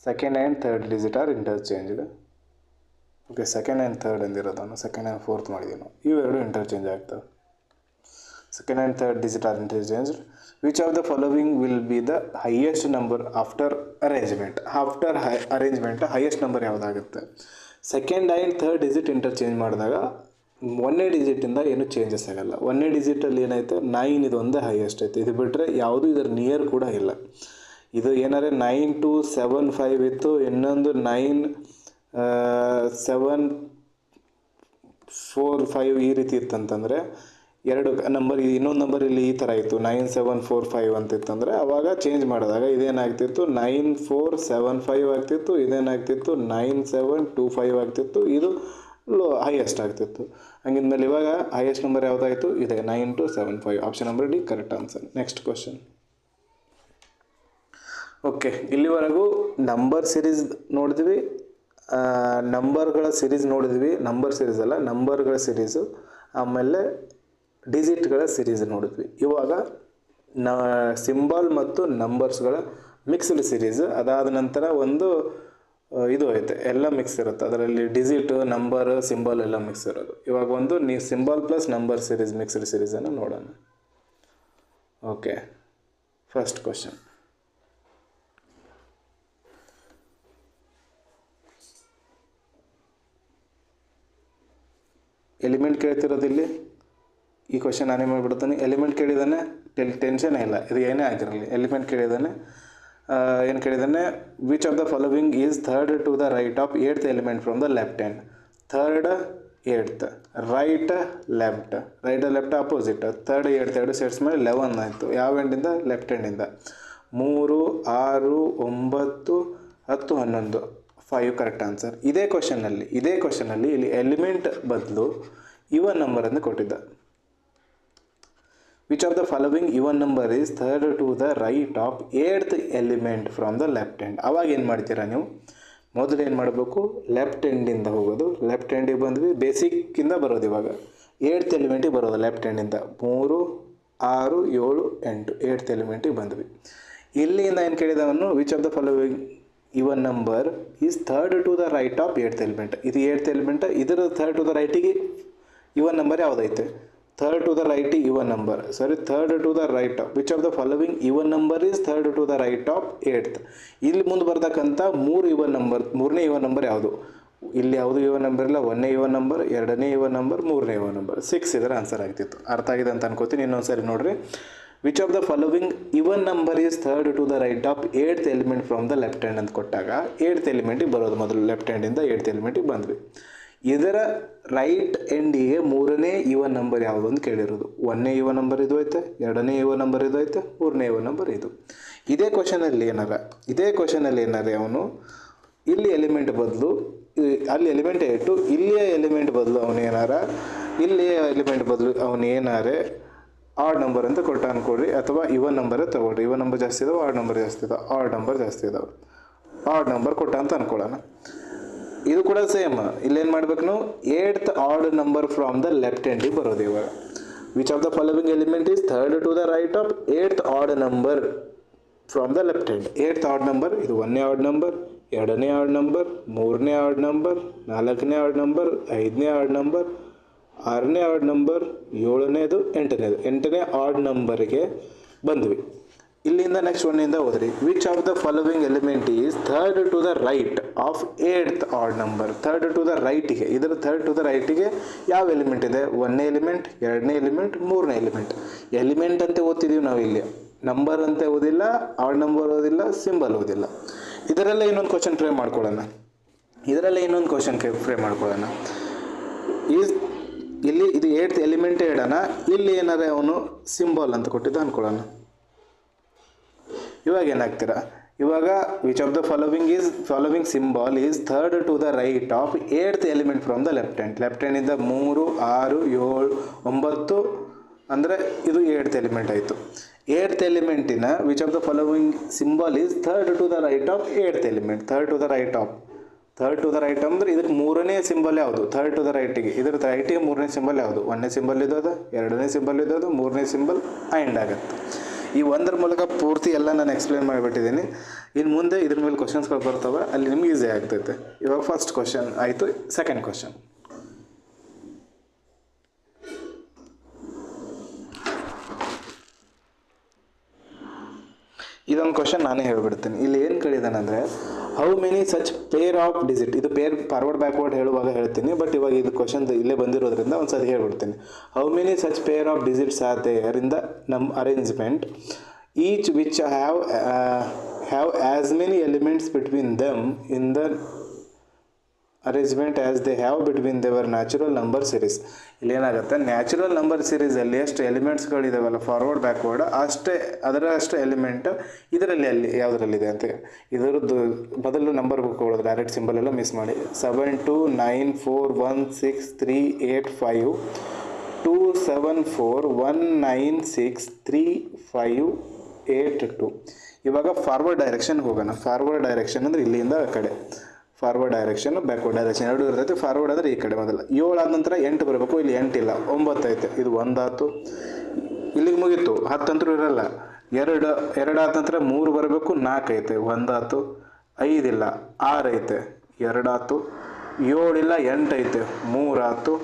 Second and third digit are interchanged. Okay, second and third ಅಂದಿರೋದನ್ನು second and fourth ಮಾಡಿದ್ದೀವಿ ನಾವು. ಇವೆರಡು interchange ಆಗ್ತವೆ. Second and third digit are interchanged. Which of the following will be the highest number after arrangement? After arrangement highest number ಯಾವುದಾಗುತ್ತೆ? Second and third digit interchange ಮಾಡಿದಾಗ 1ನೇ ಡಿಜಿಟಿಂದ ಏನು changes ಆಗಲ್ಲ. 1ನೇ ಡಿಜಿಟಲ್ಲಿ ಏನೈತೆ 9, ಇದು ಒಂದೇ ಹೈಯೆಸ್ಟ್ ಐತೆ. ಇದು ಬಿಟ್ಟರೆ ಯಾವುದೂ ಇದರ ನಿಯರ್ ಕೂಡ ಇಲ್ಲ. ಇದು ಏನಾದ್ರೆ 9275 ಇತ್ತು, ಇನ್ನೊಂದು 9745 ಈ ರೀತಿ ಇತ್ತಂತಂದರೆ ಎರಡು ನಂಬರ್, ಇನ್ನೊಂದು ನಂಬರ್ ಇಲ್ಲಿ ಈ ಥರ ಇತ್ತು 9745 ಅಂತಿತ್ತಂದರೆ ಅವಾಗ ಚೇಂಜ್ ಮಾಡಿದಾಗ ಇದೇನಾಗ್ತಿತ್ತು 9475 ಆಗ್ತಿತ್ತು, ಇದೇನಾಗ್ತಿತ್ತು 9725 ಆಗ್ತಿತ್ತು, ಇದು ಹೈಯೆಸ್ಟ್ ಆಗ್ತಿತ್ತು. ಹಂಗಿದ್ಮೇಲೆ ಇವಾಗ ಹೈಯೆಸ್ಟ್ ನಂಬರ್ ಯಾವುದಾಯಿತು? ಇದೆ 9275. Option number D correct answer. Next question. Okay, ಇಲ್ಲಿವರೆಗೂ ನಂಬರ್ ಸಿರೀಸ್ ನೋಡಿದ್ವಿ, ನಂಬರ್ಗಳ ಸಿರೀಸ್ ನೋಡಿದ್ವಿ. ನಂಬರ್ ಸಿರೀಸ್ ಅಲ್ಲ, ನಂಬರ್ಗಳ ಸಿರೀಸು, ಆಮೇಲೆ ಡಿಜಿಟ್ಗಳ ಸಿರೀಸ್ ನೋಡಿದ್ವಿ. ಇವಾಗ ಸಿಂಬಲ್ ಮತ್ತು ನಂಬರ್ಸ್ಗಳ ಮಿಕ್ಸ್ಡ್ ಸಿರೀಸ್. ಅದಾದ ನಂತರ ಒಂದು ಇದು ಐತೆ, ಎಲ್ಲ ಮಿಕ್ಸ್ ಇರುತ್ತೆ. ಅದರಲ್ಲಿ ಡಿಜಿಟ್, ನಂಬರ್, ಸಿಂಬಲ್ ಎಲ್ಲ ಮಿಕ್ಸ್ ಇರೋದು. ಇವಾಗ ಒಂದು symbol plus number series mixed ಸಿರೀಸನ್ನು ನೋಡೋಣ. Okay, first question. ಎಲಿಮೆಂಟ್ ಕೇಳ್ತಿರೋದು ಇಲ್ಲಿ. ಈ ಕ್ವಶನ್ ನಾನೇ ಮಾಡಿಬಿಡ್ತಾನೆ. ಎಲಿಮೆಂಟ್ ಕೇಳಿದಾನೆ, ಟೆನ್ಷನ್ ಇಲ್ಲ, ಇದು ಏನೇ ಆಗಿರಲಿ. ಎಲಿಮೆಂಟ್ ಕೇಳಿದಾನೆ, ಏನು ಕೇಳಿದಾನೆ? Which of the following is third to the right of 8th element from the left hand. Third 8th, right left, right left opposite. Third 8th ಎರಡು ಸೇರ್ಸ್ ಮೇಲೆ 11 ಆಯಿತು. ಯಾವ ಹ್ಯಾಂಡಿಂದ? ಲೆಫ್ಟ್ ಹ್ಯಾಂಡಿಂದ. 3, 6, 9, 10, 11, 5 ಕರೆಕ್ಟ್ ಆನ್ಸರ್. ಇದೇ ಕ್ವಶನಲ್ಲಿ ಇಲ್ಲಿ ಎಲಿಮೆಂಟ್ ಬದಲು ಇವನ್ ನಂಬರ್ ಅಂತ ಕೊಟ್ಟಿದ್ದ. Which of the following even number is third to the right of 8th element from the left hand. ಅವಾಗ ಏನು ಮಾಡ್ತೀರಾ ನೀವು? ಮೊದಲು ಏನು ಮಾಡಬೇಕು? ಲೆಫ್ಟ್ ಹ್ಯಾಂಡಿಂದ ಹೋಗೋದು. ಲೆಫ್ಟ್ ಹ್ಯಾಂಡಿಗೆ ಬಂದ್ವಿ, ಬೇಸಿಕ್ಕಿಂದ ಬರೋದು. ಇವಾಗ 8th ಎಲಿಮೆಂಟಿಗೆ ಬರೋದು ಲೆಫ್ಟ್ ಹ್ಯಾಂಡಿಂದ. 3, 6, 7, 8 8th ಎಲಿಮೆಂಟಿಗೆ ಬಂದ್ವಿ. ಇಲ್ಲಿಂದ ಏನು ಕೇಳಿದವನು? Which of the following even number is third to the right of 8th element. ಇದು 8th ಎಲಿಮೆಂಟ್, ಇದರ ಥರ್ಡ್ ಟು ದ ರೈಟಿಗೆ ಇವನ್ ನಂಬರ್ ಯಾವುದೈತೆ? Third to the right even number, sorry, third to the right of which of the following even number is third to the right of 8th. ಇಲ್ಲಿ ಮುಂದೆ ಬರ್ತಕ್ಕಂಥ 3 even number, 3ನೇ even number ಯಾವುದು? ಇಲ್ಲಿ ಯಾವುದು even number ಇಲ್ಲ. 1ನೇ even number, 2ನೇ even number, 3ನೇ ಇವನ್ ನಂಬರ್. 6 ಇದರ ಆನ್ಸರ್ ಆಗ್ತಿತ್ತು. ಅರ್ಥ ಆಗಿದೆ ಅಂತ ಅನ್ಕೋತೀನಿ. ಇನ್ನೊಂದು ಸರಿ ನೋಡ್ರಿ. Which of the following even number is third to the right of 8th element from the left hand ಅಂತ ಕೊಟ್ಟಾಗ 8th ಎಲಿಮೆಂಟಿಗೆ ಬರೋದು. ಮೊದಲು ಲೆಫ್ಟ್ ಹ್ಯಾಂಡಿಂದ 8th ಎಲಿಮೆಂಟಿಗೆ ಬಂದ್ವಿ. ಇದರ ರೈಟ್ ಎಂಡಿಗೆ 3ನೇ ಇವನ್ ನಂಬರ್ ಯಾವುದು ಅಂತ ಕೇಳಿರೋದು. 1ನೇ ಇವನ್ ನಂಬರ್ ಇದು ಐತೆ, 2ನೇ ಇವನ್ ನಂಬರ್ ಇದು ಐತೆ, 3ನೇ ಇವನ್ ನಂಬರ್ ಇದು. ಇದೇ ಕ್ವಶನಲ್ಲಿ ಏನಾರ ಅವನು ಇಲ್ಲಿ ಎಲಿಮೆಂಟ್ ಬದಲು ಅಲ್ಲಿ ಎಲಿಮೆಂಟ್ ಇಟ್ಟು ಇಲ್ಲಿಯ ಎಲಿಮೆಂಟ್ ಬದಲು ಅವನೇನಾರೆ ಆಡ್ ನಂಬರ್ ಅಂತ ಕೊಟ್ಟ ಅನ್ಕೊಡ್ರಿ, ಅಥವಾ ಇವನ್ ನಂಬರೇ ತಗೊಳ್ರಿ. ಇವನ್ ನಂಬರ್ ಜಾಸ್ತಿ ಇದಾವೆ, ಆಡ್ ನಂಬರ್ ಜಾಸ್ತಿ ಇದಾವೆ, ಆಡ್ ನಂಬರ್ ಜಾಸ್ತಿ ಇದಾವೆ. ಆಡ್ ನಂಬರ್ ಕೊಟ್ಟ ಅಂತ ಅನ್ಕೊಳ್ಳೋಣ. ಇದು ಕೂಡ ಸೇಮ್, ಇಲ್ಲೇನು ಮಾಡ್ಬೇಕು ನಾವು, 8th odd number from the left ಹ್ಯಾಂಡಿಗೆ ಬರೋದು. ಇವಾಗ which of the following element is third to the right of 8th odd number from the left hand. 8th odd number ಇದು 1ನೇ ಆಡ್ ನಂಬರ್, 2ನೇ ಆಡ್ ನಂಬರ್, 3ನೇ odd number, 4ನೇ odd number, 5ನೇ odd number, 6ನೇ odd number, 7ನೇದು, 8ನೇದು. 8ನೇ ಆಡ್ ನಂಬರ್ಗೆ ಬಂದ್ವಿ. ಇಲ್ಲಿಂದ ನೆಕ್ಸ್ಟ್ ಒನ್ನಿಂದ ಹೋದ್ರಿ. Which of the following element is third to the right of 8th odd number. Third to the ರೈಟಿಗೆ, ಇದರ ಥರ್ಡ್ ಟು ದ ರೈಟಿಗೆ ಯಾವ ಎಲಿಮೆಂಟ್ ಇದೆ? 1ನೇ ಎಲಿಮೆಂಟ್, 2ನೇ ಎಲಿಮೆಂಟ್, 3ನೇ ಎಲಿಮೆಂಟ್. ಎಲಿಮೆಂಟ್ ಅಂತ ಓದ್ತಿದ್ದೀವಿ ನಾವು ಇಲ್ಲಿ, ನಂಬರ್ ಅಂತ ಓದಿಲ್ಲ, ಆಡ್ ನಂಬರ್ ಓದಿಲ್ಲ, ಸಿಂಬಲ್ ಓದಿಲ್ಲ. ಇದರಲ್ಲೇ ಇನ್ನೊಂದು ಕ್ವಶನ್ ಫ್ರೇಮ್ ಮಾಡ್ಕೊಳ್ಳೋಣ. ಇಲ್ಲಿ ಇದು 8th ಎಲಿಮೆಂಟೇ ಇಡೋಣ, ಇಲ್ಲಿ ಏನಾರ ಅವನು ಸಿಂಬಲ್ ಅಂತ ಕೊಟ್ಟಿದ್ದ ಅನ್ಕೊಳ್ಳೋಣ. ಇವಾಗ ಏನಾಗ್ತೀರಾ, ಇವಾಗ which of the following symbol is third to the right of 8th element from the left hand. Left ಹ್ಯಾಂಡಿಂದ 3, 6, 7, 9 ಅಂದರೆ ಇದು 8th ಎಲಿಮೆಂಟ್ ಆಯಿತು. 8th ಎಲಿಮೆಂಟಿನ which of the following symbol is third to the right of 8th element. Third to the right ಅಂದರೆ ಇದಕ್ಕೆ 3ನೇ symbol ಯಾವುದು? Third to the ರೈಟಿಗೆ, ಇದರ ರೈಟಿಗೆ 3ನೇ ಸಿಂಬಲ್ ಯಾವುದು? 1ನೇ ಸಿಂಬಲ್ ಇದ್ದೋದು, 2ನೇ ಸಿಂಬಲ್ ಇದ್ದೋದು, 3ನೇ ಸಿಂಬಲ್ ಆ್ಯಂಡ್ ಆಗುತ್ತೆ. ಈ ಒಂದರ ಮೂಲಕ ಪೂರ್ತಿ ಎಲ್ಲ ನಾನು ಎಕ್ಸ್ಪ್ಲೇನ್ ಮಾಡಿಬಿಟ್ಟಿದ್ದೀನಿ. ಇನ್ನು ಮುಂದೆ ಇದ್ರ ಮೇಲೆ ಕ್ವಶನ್ಸ್ಗಳು ಬರ್ತವೆ, ಅಲ್ಲಿ ನಿಮ್ಗೆ ಈಸಿ ಆಗ್ತೈತೆ. ಇವಾಗ ಫಸ್ಟ್ ಕ್ವಶನ್ ಆಯಿತು. ಸೆಕೆಂಡ್ ಕ್ವಶನ್, ಇದೊಂದು ಕ್ವಶನ್ ನಾನೇ ಹೇಳ್ಬಿಡ್ತೀನಿ. ಇಲ್ಲಿ ಏನು ಕೇಳಿದಾನಂದರೆ, how many such pair of digit. ಇದು ಪೇರ್ ಫಾರ್ವರ್ಡ್ ಬ್ಯಾಕ್ವರ್ಡ್ ಹೇಳುವಾಗ ಹೇಳ್ತೀನಿ, ಬಟ್ ಇವಾಗ ಇದು ಕ್ವಶನ್ ಇಲ್ಲೇ ಬಂದಿರೋದ್ರಿಂದ ಒಂದು ಸರಿ ಹೇಳ್ಬಿಡ್ತೀನಿ. How many such pair of digits are there in the arrangement, each which have as many elements between them in the arrangement as they have between their natural number series. ಇಲ್ಲೇನಾಗುತ್ತೆ, natural number ಸೀರೀಸಲ್ಲಿ ಎಷ್ಟು ಎಲಿಮೆಂಟ್ಸ್ಗಳಿದಾವಲ್ಲ forward backward, ಅಷ್ಟು element ಇದರಲ್ಲಿ ಯಾವುದರಲ್ಲಿದೆ ಅಂತ. ಇದರದ್ದು ಮೊದಲು ನಂಬರ್ ಬುಕ್ಗಳು ಡೈರೆಕ್ಟ್ ಸಿಂಬಲ್ ಎಲ್ಲ ಮಿಸ್ ಮಾಡಿ. 7 2 9 4 1 6 3 8 5 2 7 4 1 9 6 3 5 8 2. ಇವಾಗ ಫಾರ್ವರ್ಡ್ ಡೈರೆಕ್ಷನ್ ಹೋಗೋಣ. ಫಾರ್ವರ್ಡ್ ಡೈರೆಕ್ಷನ್ ಅಂದರೆ ಇಲ್ಲಿಂದ ಆ ಕಡೆ, ಫಾರ್ವರ್ಡ್ ಡೈರೆಕ್ಷನ್, ಬ್ಯಾಕ್ವರ್ಡ್ ಡೈರೆಕ್ಷನ್ ಎರಡು ಇರ್ತೈತೆ. ಫಾರ್ವರ್ಡ್ ಅಂದರೆ ಈ ಕಡೆ ಮೊದಲು 7 ಆದ ನಂತರ 8 ಬರಬೇಕು. ಇಲ್ಲಿ 8 ಇಲ್ಲ, 9 ಐತೆ. ಇದು 1 ಆಯ್ತು, ಇಲ್ಲಿಗೆ ಮುಗೀತು. 10 ಅಂತರೂ ಇರಲ್ಲ. 2 ಆದ ನಂತರ 3 ಬರಬೇಕು, 4 ಐತೆ, 1 ಆಯ್ತು. 5 ಇಲ್ಲ, 6 ಐತೆ, 2 ಆಯ್ತು. 7 ಇಲ್ಲ, 8 ಐತೆ, 3 ಆಯ್ತು.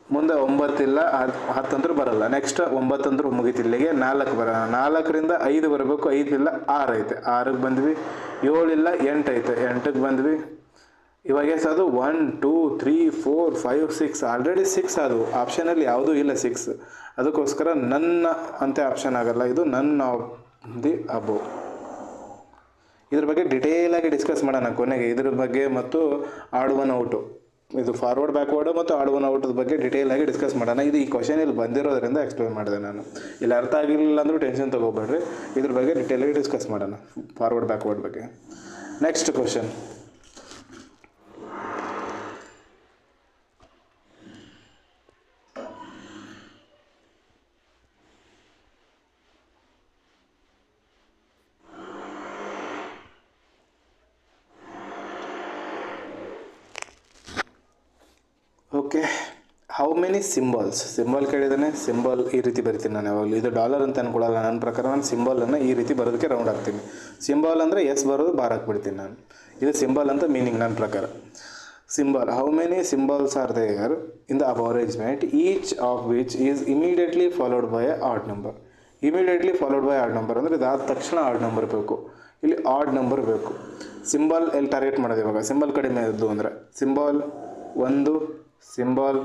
ಮುಂದೆ 9 ಇಲ್ಲ, 10 ಅಂತರೂ ಬರಲ್ಲ. ನೆಕ್ಸ್ಟ್ 9 ಅಂತರೂ ಮುಗೀತು. ಇಲ್ಲಿಗೆ 4 ಬರೋಣ. 4ರಿಂದ 5 ಬರಬೇಕು, 5 ಇಲ್ಲ, 6 ಐತೆ, 6ಕ್ಕೆ ಬಂದ್ವಿ. 7 ಇಲ್ಲ, 8 ಐತೆ, 8ಕ್ಕೆ ಬಂದ್ವಿ. ಇವಾಗ ಅದು 1 2 3 4 5 6 ಆಲ್ರೆಡಿ 6 ಅದು ಆಪ್ಷನಲ್ಲಿ ಯಾವುದೂ ಇಲ್ಲ 6. ಅದಕ್ಕೋಸ್ಕರ ನನ್ನ ಅಂತ ಆಪ್ಷನ್ ಆಗಲ್ಲ, ಇದು ನನ್ ಆಫ್ ದಿ ಅಬೋವ್. ಇದ್ರ ಬಗ್ಗೆ ಡಿಟೇಲಾಗಿ ಡಿಸ್ಕಸ್ ಮಾಡೋಣ ಕೊನೆಗೆ. ಇದ್ರ ಬಗ್ಗೆ ಮತ್ತು ಆಡ್ ಒನ್ ಔಟು, ಇದು ಫಾರ್ವರ್ಡ್ ಬ್ಯಾಕ್ವರ್ಡು ಮತ್ತು ಆಡ್ ಒನ್ ಔಟದ ಬಗ್ಗೆ ಡಿಟೇಲಾಗಿ ಡಿಸ್ಕಸ್ ಮಾಡೋಣ. ಇದು ಈ ಕ್ವಶನ್ ಇಲ್ಲಿ ಬಂದಿರೋದ್ರಿಂದ ಎಕ್ಸ್ಪ್ಲೇನ್ ಮಾಡಿದೆ ನಾನು. ಇಲ್ಲಿ ಅರ್ಥ ಆಗಿರಲಿಲ್ಲ ಅಂದರೂ ಟೆನ್ಷನ್ ತೊಗೋಬೇಡ್ರಿ, ಇದ್ರ ಬಗ್ಗೆ ಡಿಟೇಲಾಗಿ ಡಿಸ್ಕಸ್ ಮಾಡೋಣ ಫಾರ್ವರ್ಡ್ ಬ್ಯಾಕ್ವರ್ಡ್ ಬಗ್ಗೆ. Next question, okay. How many symbol ಕೇಳಿದಾನೆ. ಸಿಂಬಲ್ ಈ ರೀತಿ ಬರಿತೀನಿ ನಾನು ಯಾವಾಗಲೂ. ಇದು ಡಾಲರ್ ಅಂತ ಅನ್ಕೊಳ್ಳಲ್ಲ ನನ್ನ ಪ್ರಕಾರ. ನಾನು ಸಿಂಬಲನ್ನು ಈ ರೀತಿ ಬರೋದಕ್ಕೆ ರೌಂಡ್ ಹಾಕ್ತೀನಿ. ಸಿಂಬಲ್ ಅಂದರೆ ಎಸ್ ಬರೋದು ಬಾರ್ ಹಾಕ್ಬಿಡ್ತೀನಿ ನಾನು. ಇದು ಸಿಂಬಲ್ ಅಂತ ಮೀನಿಂಗ್ ನನ್ನ ಪ್ರಕಾರ. Symbol, how many symbols are there in the above arrangement, each of which is immediately followed by a odd number. Immediately followed by odd number ಅಂದರೆ ಇದಾದ ತಕ್ಷಣ ಆಡ್ ನಂಬರ್ ಬೇಕು. ಇಲ್ಲಿ ಆಡ್ ನಂಬರ್ ಬೇಕು. Symbol ಎಲ್ಲಿ target ಮಾಡೋದು ಇವಾಗ? Symbol ಕಡಿಮೆ ಇದ್ದು ಅಂದರೆ symbol 1, symbol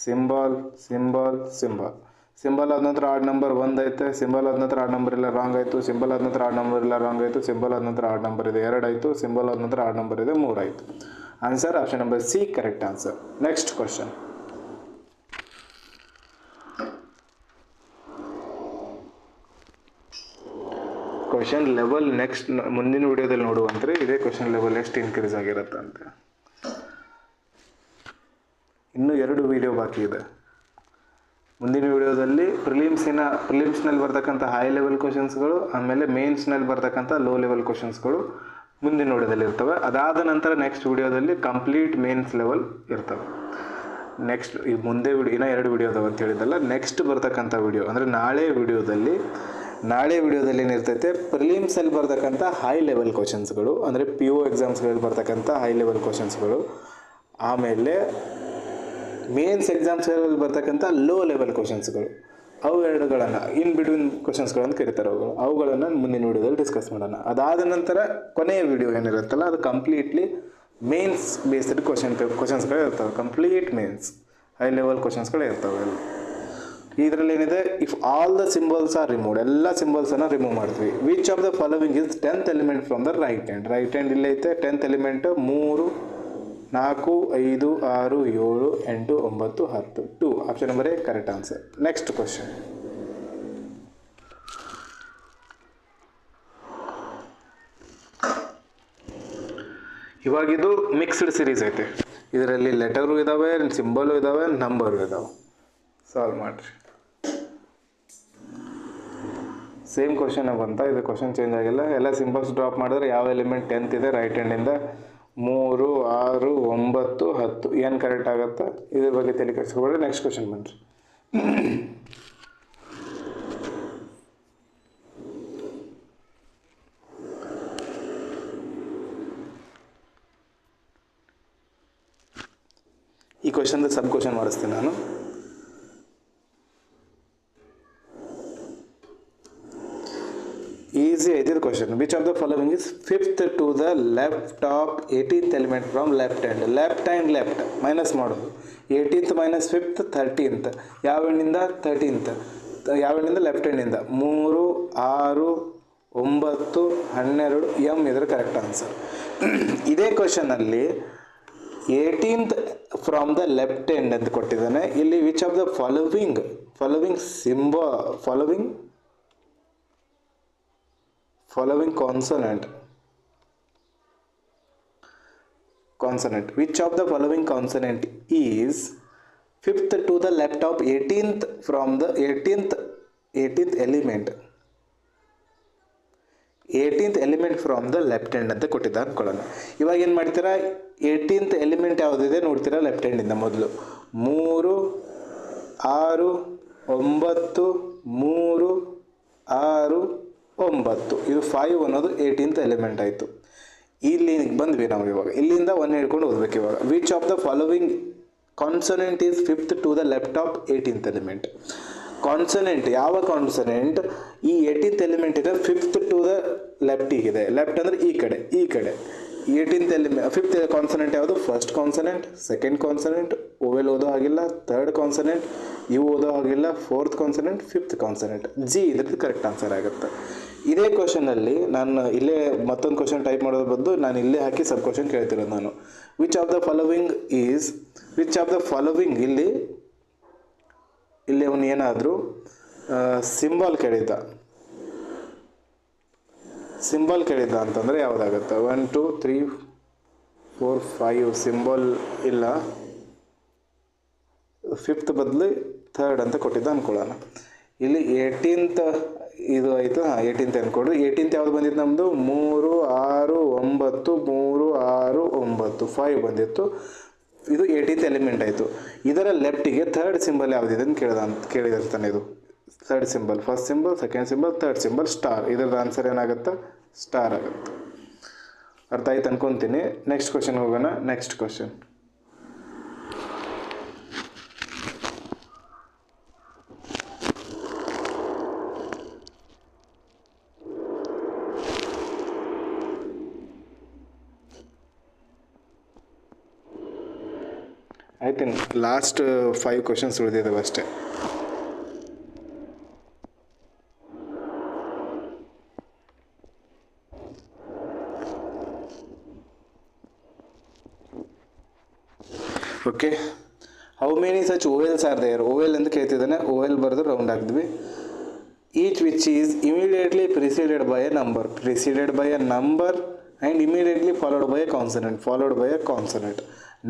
symbol symbol symbol symbol ಆದ ನಂತರ ಆಡ್ ನಂಬರ್ 1 ಐತೆ. ಸಿಂಬಲ್ ಆದ ನಂತರ ಆಡ್ ನಂಬರ್ ಇಲ್ಲ, ರಾಂಗ್ ಆಯಿತು. ಸಿಂಬಲ್ ಆದ ನಂತರ ಆಡ್ ನಂಬರ್ ಇಲ್ಲ, ರಾಂಗ್ ಆಯಿತು. ಸಿಂಬಲ್ ಆದ ನಂತರ ಆಡ್ ನಂಬರ್ ಇದೆ, 2 ಆಯಿತು. ಸಿಂಬಲ್ ಆದ ನಂತರ ಆಡ್ ನಂಬರ್ ಇದೆ, 3 ಆಯಿತು. Answer option number C correct answer. Next question, question level next ಮುಂದಿನ ವಿಡಿಯೋದಲ್ಲಿ ನೋಡುವಂದರೆ ಇದೇ ಕ್ವಶನ್ ಲೆವೆಲ್ ಎಷ್ಟು ಇನ್ಕ್ರೀಸ್ ಆಗಿರುತ್ತೆ ಅಂತ. ಇನ್ನೂ 2 ವಿಡಿಯೋ ಬಾಕಿ ಇದೆ. ಮುಂದಿನ ವಿಡಿಯೋದಲ್ಲಿ ಪ್ರಿಲಿಮ್ಸ್ನಲ್ಲಿ ಬರ್ತಕ್ಕಂಥ ಹೈ ಲೆವೆಲ್ ಕ್ವಶನ್ಸ್ಗಳು, ಆಮೇಲೆ ಮೇನ್ಸ್ನಲ್ಲಿ ಬರ್ತಕ್ಕಂಥ ಲೋ ಲೆವೆಲ್ ಕ್ವಶನ್ಸ್ಗಳು ಮುಂದಿನ ವಿಡಿಯೋದಲ್ಲಿ ಇರ್ತವೆ. ಅದಾದ ನಂತರ ನೆಕ್ಸ್ಟ್ ವಿಡಿಯೋದಲ್ಲಿ ಕಂಪ್ಲೀಟ್ ಮೇನ್ಸ್ ಲೆವೆಲ್ ಇರ್ತವೆ. ನೆಕ್ಸ್ಟ್ ಈ ಮುಂದೆ ಇನ್ನೂ 2 ವಿಡಿಯೋ ಅದಾವೆ ಅಂತ ಹೇಳಿದ್ದಲ್ಲ, ನೆಕ್ಸ್ಟ್ ಬರ್ತಕ್ಕಂಥ ವಿಡಿಯೋ ಅಂದರೆ ನಾಳೆ ವಿಡಿಯೋದಲ್ಲಿ ಏನಿರ್ತೈತೆ, ಪ್ರಿಲಿಮ್ಸಲ್ಲಿ ಬರ್ತಕ್ಕಂಥ ಹೈ ಲೆವೆಲ್ ಕ್ವಶನ್ಸ್ಗಳು ಅಂದರೆ PO ಎಕ್ಸಾಮ್ಸ್ಗಳಲ್ಲಿ ಬರ್ತಕ್ಕಂಥ ಹೈ ಲೆವೆಲ್ ಕ್ವಶನ್ಸ್ಗಳು, ಆಮೇಲೆ ಮೇನ್ಸ್ ಎಕ್ಸಾಮ್ಸ್ಗಳಲ್ಲಿ ಬರ್ತಕ್ಕಂಥ ಲೋ ಲೆವೆಲ್ ಕ್ವಶನ್ಸ್ಗಳು, ಅವು ಎರಡುಗಳನ್ನು ಇನ್ ಬಿಟ್ವೀನ್ ಕ್ವಶನ್ಸ್ಗಳನ್ನು ಕರೀತಾರೆ. ಅವುಗಳನ್ನು ಮುಂದಿನ ವಿಡಿಯೋದಲ್ಲಿ ಡಿಸ್ಕಸ್ ಮಾಡೋಣ. ಅದಾದ ನಂತರ ಕೊನೆಯ ವಿಡಿಯೋ ಏನಿರುತ್ತಲ್ಲ ಅದು ಕಂಪ್ಲೀಟ್ಲಿ ಮೇನ್ಸ್ ಬೇಸ್ಡ್ ಕ್ವಶನ್ಸ್ಗಳೇ ಇರ್ತವೆ. ಕಂಪ್ಲೀಟ್ ಮೇನ್ಸ್ ಹೈ ಲೆವೆಲ್ ಕ್ವಶನ್ಸ್ಗಳೇ ಇರ್ತವೆ. ಇದರಲ್ಲಿ ಏನಿದೆ, if all the symbols are removed, ಎಲ್ಲ ಸಿಂಬಲ್ಸನ್ನು ರಿಮೂವ್ ಮಾಡ್ತೀವಿ. Which of the following is 10th element from the right hand ಇಲ್ಲೈತೆ. 10th element 3, 4, 5, 6, 7, 8, 9, 10. 2 option number A correct answer. Next question. ಇವಾಗಿದು mixed series ಐತೆ. ಇದರಲ್ಲಿ ಲೆಟರು ಇದ್ದಾವೆ, ಸಿಂಬಲು ಇದ್ದಾವೆ, number ಇದ್ದಾವೆ. ಸಾಲ್ವ್ ಮಾಡಿರಿ. ಸೇಮ್ ಕ್ವಶನ್ ಬಂತ, ಇದು ಕ್ವಶನ್ ಚೇಂಜ್ ಆಗಿಲ್ಲ. ಎಲ್ಲ ಸಿಂಬಲ್ಸ್ ಡ್ರಾಪ್ ಮಾಡಿದ್ರೆ ಯಾವ ಎಲಿಮೆಂಟ್ 10th ಇದೆ ರೈಟ್ ಹ್ಯಾಂಡಿಂದ 3, 6, 9, 10 ಏನು ಕರೆಕ್ಟ್ ಆಗುತ್ತೆ, ಇದ್ರ ಬಗ್ಗೆ ತಲೆ ಕೆಡಿಸ್ಕೊಬೇಡ್ರಿ. ನೆಕ್ಸ್ಟ್ ಕ್ವಶನ್ ಬನ್ನಿರಿ. ಈ ಕ್ವಶನ್ದ ಸಬ್ ಕ್ವಶನ್ ಮಾಡಿಸ್ತೀನಿ ನಾನು. ಈಸಿ ಐತಿದು question. Which of the following is 5th to the left of 18th element from left hand left minus ಮಾಡೋದು. 18th minus 5th 13th. ಯಾವ ಹೆಣ್ಣಿಂದ 13th, ಯಾವ ಹೆಣ್ಣಿಂದ ಲೆಫ್ಟ್ ಹ್ಯಾಂಡಿಂದ. 3, 6, 9, 12 ಎಮ್ ಇದ್ರ ಕರೆಕ್ಟ್ ಆನ್ಸರ್. ಇದೇ ಕ್ವಶನಲ್ಲಿ 18th from the left hand ಅಂತ ಕೊಟ್ಟಿದ್ದಾನೆ. ಇಲ್ಲಿ which of the following consonant. Which of the following consonant is 5th to the left of 18th from the 18th element. 18th element from the left hand ಅಂತ ಕೊಟ್ಟಿದ್ದ ಅಂದ್ಕೊಳ್ಳೋಣ. ಇವಾಗ ಏನು ಮಾಡ್ತೀರಾ, 18th element ಯಾವುದಿದೆ ನೋಡ್ತೀರಾ ಲೆಫ್ಟ್ ಹ್ಯಾಂಡಿಂದ. ಮೊದಲು 3, 6, 9, 3, 6, 9 ಇದು 5 ಅನ್ನೋದು 18th ಎಲಿಮೆಂಟ್ ಆಯಿತು. ಇಲ್ಲಿ ಬಂದ್ವಿ ನಾವು. ಇವಾಗ ಇಲ್ಲಿಂದ 1 ಹಿಡ್ಕೊಂಡು ಓದಬೇಕು. ಇವಾಗ which of the following consonant is 5th to the left of 18th element. Consonant ಯಾವ ಕಾನ್ಸನೆಂಟ್ ಈ 18th ಎಲಿಮೆಂಟ್ ಇದೆ 5th ಟು ದ ಲೆಫ್ಟಿಗಿದೆ. ಲೆಫ್ಟ್ ಅಂದರೆ ಈ ಕಡೆ 18th ಎಲಿಮೆಂಟ್ 5th ಕಾನ್ಸನೆಂಟ್ ಯಾವುದು, first consonant, second consonant, vowel ಓದೋ ಹಾಗಿಲ್ಲ, ಥರ್ಡ್ ಕಾನ್ಸನೆಂಟ್, ಇವು ಓದೋ ಹಾಗಿಲ್ಲ, 4th consonant, 5th consonant. G ಇದ್ರದ್ದು ಕರೆಕ್ಟ್ ಆನ್ಸರ್ ಆಗುತ್ತೆ. ಇದೇ ಕ್ವಶನಲ್ಲಿ ನಾನು ಇಲ್ಲೇ ಮತ್ತೊಂದು ಕ್ವಶನ್ ಟೈಪ್ ಮಾಡೋದ್ರ ಬದಲು ನಾನು ಇಲ್ಲೇ ಹಾಕಿ ಸಬ್ ಕ್ವಶನ್ ಕೇಳ್ತಿರೋದು ನಾನು. ವಿಚ್ ಆಫ್ ದ ಫಾಲೋವಿಂಗ್ ಇಲ್ಲಿ ಅವನು ಏನಾದರೂ ಸಿಂಬಲ್ ಕೇಳಿದ್ದ ಅಂತಂದರೆ ಯಾವುದಾಗುತ್ತೆ. 1, 2, 3, 4, 5 ಸಿಂಬಲ್ ಇಲ್ಲ, 5th ಬದಲು 3rd ಅಂತ ಕೊಟ್ಟಿದ್ದ ಅಂದ್ಕೊಳ್ಳೋಣ. ಇಲ್ಲಿ 18th ಇದು ಆಯಿತು. 18th ಅಂದ್ಕೊಡ್ರಿ. 18th ಯಾವ್ದು ಬಂದಿತ್ತು ನಮ್ಮದು 3, 6, 9, 3, 6, 9 5 ಬಂದಿತ್ತು. ಇದು 18th ಎಲಿಮೆಂಟ್ ಆಯಿತು. ಇದರ ಲೆಫ್ಟಿಗೆ 3rd ಸಿಂಬಲ್ ಯಾವುದಿದೆ ಅಂತ ಕೇಳಿದಿರ್ತಾನೆ. ಇದು 3rd symbol, first symbol, second symbol, 3rd symbol, star. ಇದರ ಆನ್ಸರ್ ಏನಾಗುತ್ತೆ, ಸ್ಟಾರ್ ಆಗುತ್ತೆ. ಅರ್ಥ ಆಯ್ತು ಅನ್ಕೊತೀನಿ. ನೆಕ್ಸ್ಟ್ ಕ್ವಶನ್ ಹೋಗೋಣ. Next question. I think last 5 questions ಉಳಿದಿದ್ದಾವೆ ಅಷ್ಟೇ. Okay, how many such vowels are there. Vowel ಅಂತ ಕೇಳ್ತಿದ್ದಾನೆ. ಓವೆಲ್ ಬರೆದು ರೌಂಡ್ ಹಾಕ್ದ್ವಿ. Each which is immediately preceded by a number and immediately followed by a consonant.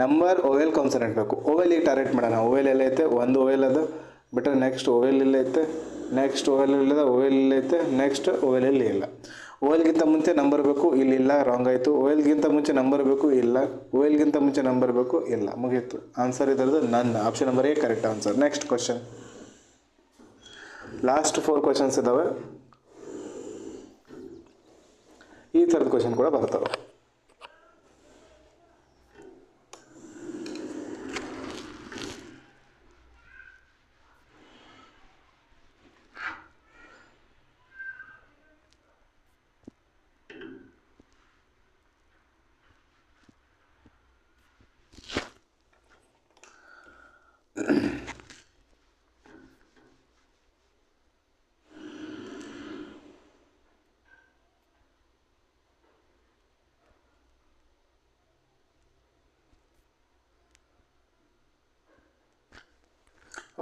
Number, vowel, consonant ಬೇಕು. ಓವೆಲಿಗೆ target ಮಾಡೋಣ. Vowel ಎಲ್ಲ ಐತೆ, ಒಂದು ಓವೆಲ್ ಅದು ಬಿಟ್ಟರೆ ನೆಕ್ಸ್ಟ್ ಓವೆಲ್ ಇಲ್ಲ ಐತೆ, ನೆಕ್ಸ್ಟ್ ಓವೆಲ್ ಇಲ್ಲದ, ಓವೆಲ್ ಇಲ್ಲ ಐತೆ, ನೆಕ್ಸ್ಟ್ ಓವೆಲ್ ಇಲ್ಲ. ಓಯಲ್ಗಿಂತ ಮುಂಚೆ ನಂಬರ್ ಬೇಕು, ಇಲ್ಲಿಲ್ಲ, ರಾಂಗ್ ಆಯಿತು. ಓಯಲ್ಗಿಂತ ಮುಂಚೆ ನಂಬರ್ ಬೇಕು, ಇಲ್ಲ. ಓಯಲ್ಗಿಂತ ಮುಂಚೆ ನಂಬರ್ ಬೇಕು, ಇಲ್ಲ. ಮುಗೀತು. ಆನ್ಸರ್ ಇದರದು ನನ್. Option number A correct answer. Next question. Last 4 questions ಇದ್ದಾವೆ. ಈ ಥರದ ಕ್ವಶನ್ ಕೂಡ ಬರ್ತವೆ.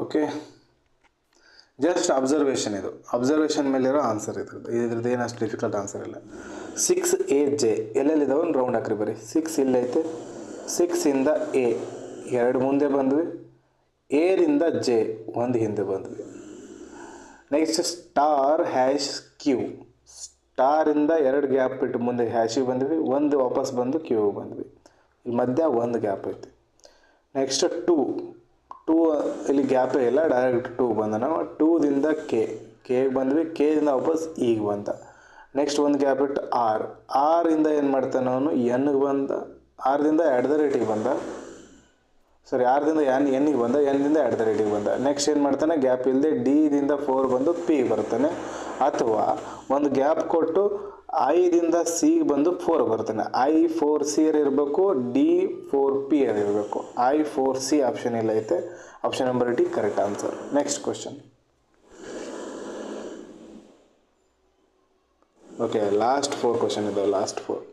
Okay, just observation. ಇದು ಅಬ್ಸರ್ವೇಷನ್ ಮೇಲಿರೋ ಆನ್ಸರ್. ಇದ್ರದ್ದು ಏನು ಅಷ್ಟು ಡಿಫಿಕಲ್ಟ್ ಆನ್ಸರ್ ಇಲ್ಲ. 6AJ ಎಲ್ಲೆಲ್ಲಿದ್ದಾವೆ ಒಂದು ರೌಂಡ್ ಹಾಕ್ರಿ. ಬರೀ 6 ಇಲ್ಲೈತೆ. 6 ಇಂದ A 2 ಮುಂದೆ ಬಂದ್ವಿ. ಎರಿಂದ J 1 ಹಿಂದೆ ಬಂದ್ವಿ. Next star hash Q. ಸ್ಟಾರಿಂದ 2 gap ಬಿಟ್ಟು ಮುಂದೆ ಹ್ಯಾಶಿಗೆ ಬಂದ್ವಿ. 1 ವಾಪಸ್ ಬಂದು Q ಬಂದ್ವಿ. ಇಲ್ಲಿ ಮಧ್ಯ 1 ಗ್ಯಾಪ್ ಐತಿ. ನೆಕ್ಸ್ಟ್ 2 ಇಲ್ಲಿ ಗ್ಯಾಪೇ ಇಲ್ಲ, ಡೈರೆಕ್ಟ್ 2 ಬಂದ. ನಾವು 2ದಿಂದ ಕೆ ಬಂದ್ವಿ. ಕೆಯಿಂದ ವಾಪಸ್ ಈಗ ಬಂದ. ನೆಕ್ಸ್ಟ್ 1 ಗ್ಯಾಪ್ ಇಟ್ಟು ಆರಿಂದ ಏನು ಮಾಡ್ತಾನೆ ಅವನು ಎನ್ಗೆ ಬಂದ. ಆರ್ದಿಂದ @ ಬಂದ. ಸಾರಿ, ಆರ್ದಿಂದ ಎನ್ನಿಗೆ ಬಂದ. ಎನ್ನಿಂದ @ ಬಂದ. ನೆಕ್ಸ್ಟ್ ಏನು ಮಾಡ್ತಾನೆ, ಗ್ಯಾಪ್ ಇಲ್ಲದೆ ಡಿದಿಂದ 4 ಬಂದು ಪಿ ಬರ್ತಾನೆ. ಅಥವಾ ಒಂದು ಗ್ಯಾಪ್ ಕೊಟ್ಟು ಐದಿಂದ ಸಿ ಬಂದು 4 ಬರ್ತಾನೆ. I4C ಇರಬೇಕು, D4P ಇರಬೇಕು. I4C ಆಪ್ಷನ್ ಇಲ್ಲ ಐತೆ. Option number D correct answer. Next question. Okay, last 4 question ಇದಾವೆ. Last 4.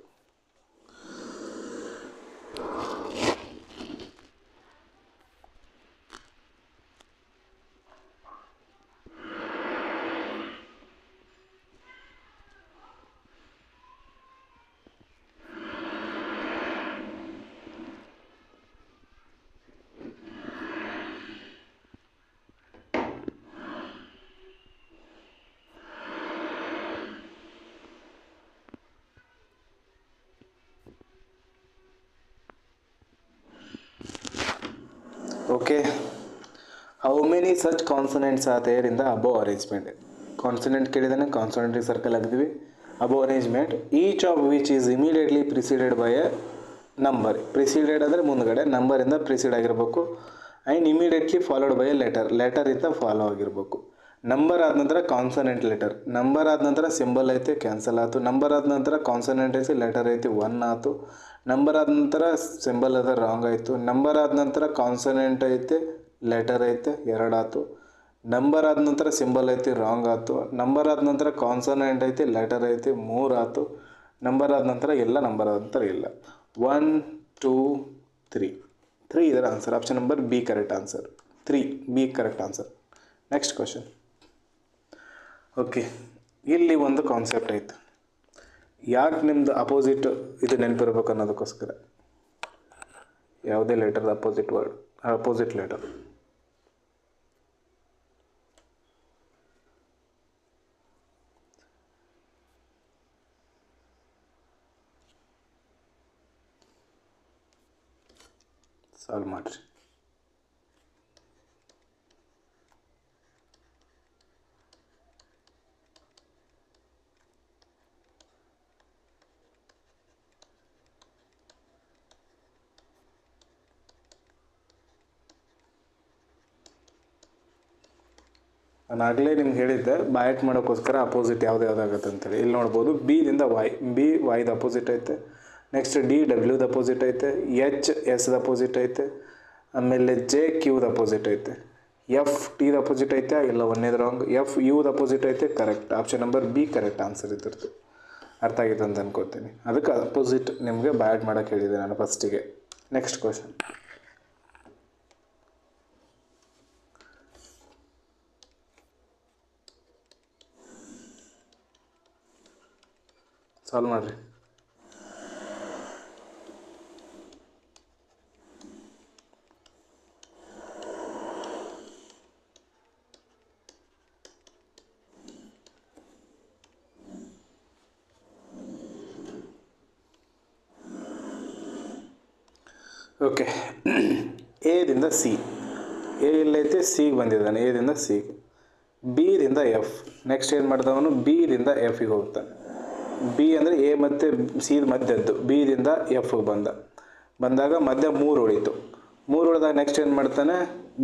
Okay, how many such consonants are there in the above arrangement. Consonant ಕೇಳಿದಾನೆ, ಕಾನ್ಸನೆಂಟಿಗೆ ಸರ್ಕಲ್ ಹಾಕಿದ್ವಿ. Above arrangement, each of which is immediately preceded by a number. Preceded ಅಂದರೆ ಮುಂದ್ಗಡೆ ನಂಬರಿಂದ precede ಆಗಿರಬೇಕು. And immediately followed by a ಲೆಟರಿಂದ follow ಆಗಿರಬೇಕು. Number ಆದ ನಂತರ ಕಾನ್ಸನೆಂಟ್ ಲೆಟರ್. ನಂಬರ್ ಆದ ನಂತರ ಸಿಂಬಲ್ ಐತೆ, ಕ್ಯಾನ್ಸಲ್ ಆಯಿತು. ನಂಬರ್ ಆದ ನಂತರ ಕಾನ್ಸನೆಂಟ್ ಐತಿ, ಲೆಟರ್ ಐತಿ, 1 ಆಯಿತು. ನಂಬರ್ ಆದ ನಂತರ ಸಿಂಬಲ್ ಅದ, ರಾಂಗ್ ಆಯಿತು. ನಂಬರ್ ಆದ ನಂತರ ಕಾನ್ಸನೆಂಟ್ ಐತೆ, ಲೆಟರ್ ಐತೆ, 2 ಆಯಿತು. ನಂಬರ್ ಆದ ನಂತರ ಸಿಂಬಲ್ ಐತಿ, ರಾಂಗ್ ಆಯಿತು. ನಂಬರ್ ಆದ ನಂತರ ಕಾನ್ಸನೆಂಟ್ ಐತಿ, ಲೆಟರ್ ಐತಿ, 3 ಆಯಿತು. ನಂಬರ್ ಆದ ನಂತರ ಇಲ್ಲ, ನಂಬರ್ ಆದ ನಂತರ ಇಲ್ಲ. 1 2 3 ಇದರ answer. Option number B correct answer. 3 B correct answer. Next question. Okay, ಇಲ್ಲಿ ಒಂದು ಕಾನ್ಸೆಪ್ಟ್ ಐತೆ. ಯಾಕೆ ನಿಮ್ದು ಅಪೋಸಿಟ್ ಇದು ನೆನಪಿರ್ಬೇಕು ಅನ್ನೋದಕ್ಕೋಸ್ಕರ. ಯಾವುದೇ letter opposite word, opposite letter. Solve ಮಾಡಿರಿ. ನಾನು ಆಗಲೇ ನಿಮ್ಗೆ ಹೇಳಿದ್ದೆ, ಬಯಾಟ್ ಮಾಡೋಕ್ಕೋಸ್ಕರ ಅಪೋಸಿಟ್ ಯಾವುದಾಗತ್ತೆ ಅಂತೇಳಿ. ಇಲ್ಲಿ ನೋಡ್ಬೋದು, ಬಿದಿಂದ ವೈ, ಬಿ ವೈದ ಅಪೋಸಿಟ್ ಐತೆ. ನೆಕ್ಸ್ಟ್ ಡಿ ಡಬ್ಲ್ಯೂದ ಅಪೋಸಿಟ್ ಐತೆ. ಎಚ್ ಎಸ್ದ ಅಪೋಸಿಟ್ ಐತೆ. ಆಮೇಲೆ ಜೆ ಕ್ಯೂದ ಅಪೋಸಿಟ್ ಐತೆ. ಎಫ್ ಟಿದ ಅಪೋಸಿಟ್ ಐತೆ, ಇಲ್ಲ ಒಂದೇದು ರಾಂಗ್. ಎಫ್ ಯುದ ಅಪೋಸಿಟ್ ಐತೆ, correct. Option number B correct answer ಇದ್ರದ್ದು. ಅರ್ಥ ಆಗಿದೆ ಅಂತ ಅನ್ಕೋತೀನಿ. ಅದಕ್ಕೆ ಅಪೋಸಿಟ್ ನಿಮಗೆ ಬಯಾಟ್ ಮಾಡೋಕ್ಕೆ ಹೇಳಿದೆ ನಾನು ಫಸ್ಟಿಗೆ. Next question. ಸಾಲ್ವ್ ಮಾಡಿರಿ. ಓಕೆ. ಎದಿಂದ ಸಿ, ಎ ಇಲ್ಲೈತೆ, ಸಿಗೆ ಬಂದಿದ್ದಾನೆ, ಎದಿಂದ ಸಿಗೆ. ಬಿದಿಂದ ಎಫ್, ನೆಕ್ಸ್ಟ್ ಏನು ಮಾಡ್ದವನು ಬಿದಿಂದ ಎಫಿಗೆ ಹೋಗ್ತಾನೆ. ಬಿ ಅಂದರೆ ಎ ಮತ್ತು ಸಿ ಮಧ್ಯದ್ದು, ಬಿದಿಂದ ಎಫ್ಗೆ ಬಂದಾಗ ಮಧ್ಯ 3 ಉಳಿತು. 3 ಉಳಿದಾಗ ನೆಕ್ಸ್ಟ್ ಏನು ಮಾಡ್ತಾನೆ,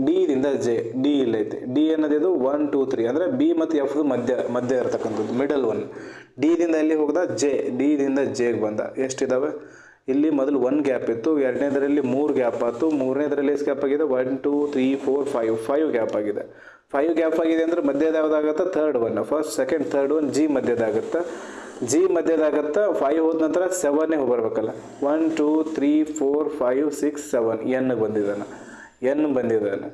ಡಿದಿಂದ ಜೆ, ಡಿ ಇಲ್ಲೈತೆ, ಡಿ ಅನ್ನೋದು 1 2 3 ಅಂದರೆ ಬಿ ಮತ್ತು ಎಫ್ದು ಮಧ್ಯ ಇರತಕ್ಕಂಥದ್ದು, ಮಿಡಲ್ ಒನ್. ಡಿದಿಂದ ಎಲ್ಲಿ ಹೋಗ್ದ, ಜೆ, ಡಿದಿಂದ ಜೆಗೆ ಬಂದ. ಎಷ್ಟಿದ್ದಾವೆ ಇಲ್ಲಿ, ಮೊದಲು 1 ಗ್ಯಾಪ್ ಇತ್ತು, ಎರಡನೇದರಲ್ಲಿ 3 ಗ್ಯಾಪ್ ಆಯಿತು, ಮೂರನೇದರಲ್ಲಿ ಎಷ್ಟು ಗ್ಯಾಪ್ ಆಗಿದೆ, 1 2 3 4 5 ಗ್ಯಾಪ್ ಆಗಿದೆ. 5 ಗ್ಯಾಪ್ ಆಗಿದೆ ಅಂದರೆ ಮಧ್ಯದ ಯಾವುದಾಗುತ್ತೆ, third one, first second third one G ಮಧ್ಯದಾಗುತ್ತೆ. ಜಿ ಮಧ್ಯದಾಗತ್ತೆ. 5 ಹೋದ ನಂತರ 7 ಬರಬೇಕಲ್ಲ, 1 2 3 4 5 6 7 ಎನ್ ಬಂದಿದ್ದಾನೆ,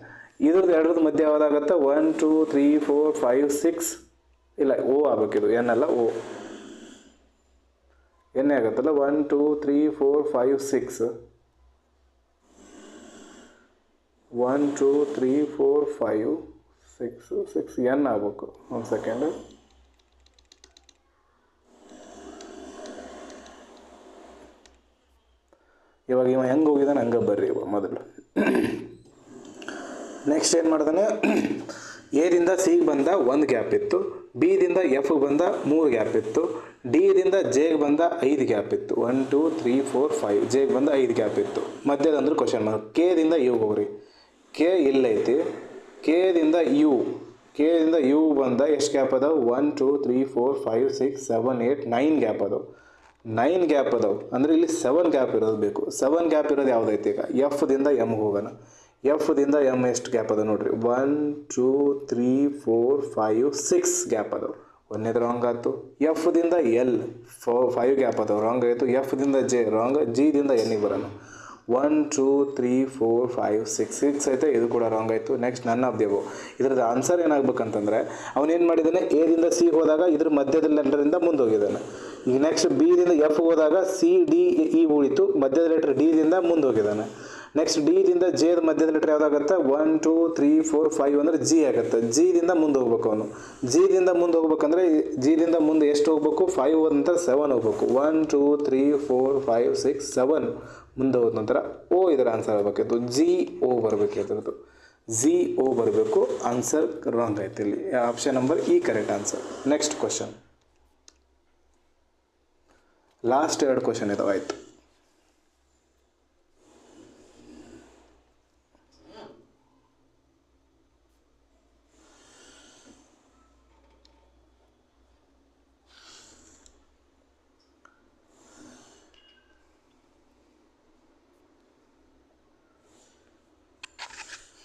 ಇದ್ರದ್ದು ಎರಡರದ್ದು ಮಧ್ಯ ಯಾವುದಾಗತ್ತೆ, 1 2 3 4 5 6 ಇಲ್ಲ, ಓ ಆಗಬೇಕಿದು, ಎನ್ ಅಲ್ಲ, ಓ ಎನ್ನೇ ಆಗುತ್ತಲ್ಲ, 1 2 3 4 5 6 1 2 3 4 5 6 ಎನ್ ಆಗಬೇಕು. ಒಂದು ಸೆಕೆಂಡ್, ಇವಾಗ ಇವ ಹೆಂಗೆ ಹೋಗಿದ್ದಾನೆ ಹಂಗೆ ಬರ್ರಿ ಇವ ಮೊದಲು. ನೆಕ್ಸ್ಟ್ ಏನು ಮಾಡ್ದಾನೆ, ಎದಿಂದ ಸಿಗೆ ಬಂದ 1 ಗ್ಯಾಪ್ ಇತ್ತು, ಬಿದಿಂದ ಎಫ್ಗೆ ಬಂದ 3 ಗ್ಯಾಪ್ ಇತ್ತು, ಡಿದಿಂದ ಜೆಗೆ ಬಂದ 5 ಗ್ಯಾಪ್ ಇತ್ತು, 1 2 3 4 5 ಜೆಗೆ ಬಂದ 5 ಗ್ಯಾಪ್ ಇತ್ತು. ಮಧ್ಯದಂದ್ರೆ ಕ್ವಶನ್ ಮಾರ್ಕ್. ಕೆದಿಂದ ಯು ಹೋಗ್ರಿ, ಕೆ ಇಲ್ಲೈತಿ, ಕೆದಿಂದ ಯು ಬಂದ ಎಷ್ಟು ಗ್ಯಾಪ್ ಅದಾವೆ, 1 2 3 4 5 6 7 8 9 ಗ್ಯಾಪ್ ಅದಾವೆ. 9 ಗ್ಯಾಪ್ ಅದಾವೆ ಅಂದರೆ ಇಲ್ಲಿ 7 ಗ್ಯಾಪ್ ಇರೋದು ಬೇಕು. 7 ಗ್ಯಾಪ್ ಇರೋದು ಯಾವುದೈತಿ, ಈಗ ಎಫ್ದಿಂದ ಎಮ್ಗೆ ಹೋಗೋಣ. ಎಫ್ದಿಂದ ಎಮ್ ಎಷ್ಟು ಗ್ಯಾಪ್ ಅದ ನೋಡ್ರಿ, 1 2 3 4 5 6 ಗ್ಯಾಪ್ ಅದಾವೆ. ಒಂದೇದು ರಾಂಗ್ ಆಯ್ತು. ಎಫ್ದಿಂದ ಎಲ್ 5 ಗ್ಯಾಪ್ ಅದಾವೆ, ರಾಂಗ್ ಆಯಿತು. ಎಫ್ದಿಂದ ಜೆ ರಾಂಗ್, ಜಿದಿಂದ ಎನ್ನಿಗೆ ಬರೋಣ, 1 2 3 4 5 6 ಐತೆ, ಇದು ಕೂಡ ರಾಂಗ್ ಆಯಿತು. Next none of the above. ಇದ್ರದ್ದು ಆನ್ಸರ್ ಏನಾಗಬೇಕಂತಂದರೆ, ಅವನೇನು ಮಾಡಿದ್ದಾನೆ, ಎದಿಂದ ಸಿ ಹೋದಾಗ ಇದ್ರ ಮಧ್ಯದಲ್ಲಿಂದ ಮುಂದೆ ಹೋಗಿದ್ದಾನೆ. ಈಗ ನೆಕ್ಸ್ಟ್ ಬಿದಿಂದ ಎಫ್ ಹೋದಾಗ ಸಿ ಡಿ ಇ ಉಳಿತು, ಮಧ್ಯದ ಲೆಟರ್ ಡಿದಿಂದ ಮುಂದೆ ಹೋಗಿದ್ದಾನೆ. ನೆಕ್ಸ್ಟ್ ಡಿದಿಂದ ಜೆದ ಮಧ್ಯದ ಲೆಟರ್ ಯಾವುದಾಗುತ್ತೆ, 1 2 3 4 5 ಅಂದರೆ ಜಿ ಆಗುತ್ತೆ. ಜಿದಿಂದ ಮುಂದೆ ಹೋಗ್ಬೇಕು ಅವನು. ಜಿದಿಂದ ಮುಂದೆ ಹೋಗ್ಬೇಕಂದ್ರೆ ಜಿದಿಂದ ಮುಂದೆ ಎಷ್ಟು ಹೋಗ್ಬೇಕು, 5 ಹೋದ ನಂತರ 7 ಹೋಗ್ಬೇಕು. 1 2 3 4 5 6 7 ಮುಂದೆ ಹೋದ ನಂತರ ಓ ಇದರ ಆನ್ಸರ್ ಆಗಬೇಕಿತ್ತು, ಜಿ ಓ ಬರಬೇಕು. ಇದ್ರದ್ದು ಜಿ ಓ ಬರಬೇಕು. ಆನ್ಸರ್ ರಾಂಗ್ ಆಯ್ತು ಇಲ್ಲಿ. Option number E correct answer. Next question, last 2 question ಇದಾವೆ, ಆಯಿತು.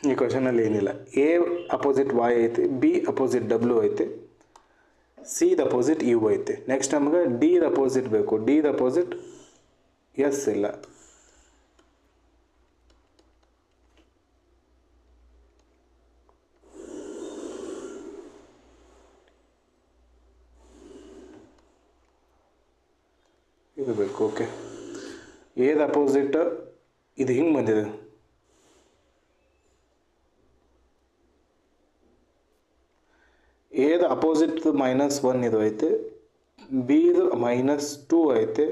ಈ ಕ್ವಶನಲ್ಲಿ ಏನಿಲ್ಲ, ಎ ಅಪೋಸಿಟ್ ವಾಯ್ ಐತೆ, ಬಿ ಅಪೋಸಿಟ್ ಡಬ್ಲ್ಯೂ ಐತೆ, ಸಿ ದ ಅಪೋಸಿಟ್ ಯು ಐತೆ. ನೆಕ್ಸ್ಟ್ ನಮ್ಗೆ ಡಿ ದ ಅಪೋಸಿಟ್ ಬೇಕು. ಡಿ ದ ಅಪೋಸಿಟ್ ಎಸ್ ಇಲ್ಲ, ಇದು ಬೇಕು. ಓಕೆ, ಎ ದ ಅಪೋಸಿಟ್ ಇದು ಹಿಂಗೆ ಬಂದಿದೆ, ಎದ ಅಪೋಸಿಟ್ -1 ಇದು ಐತೆ, ಬಿದು -2 ಐತೆ.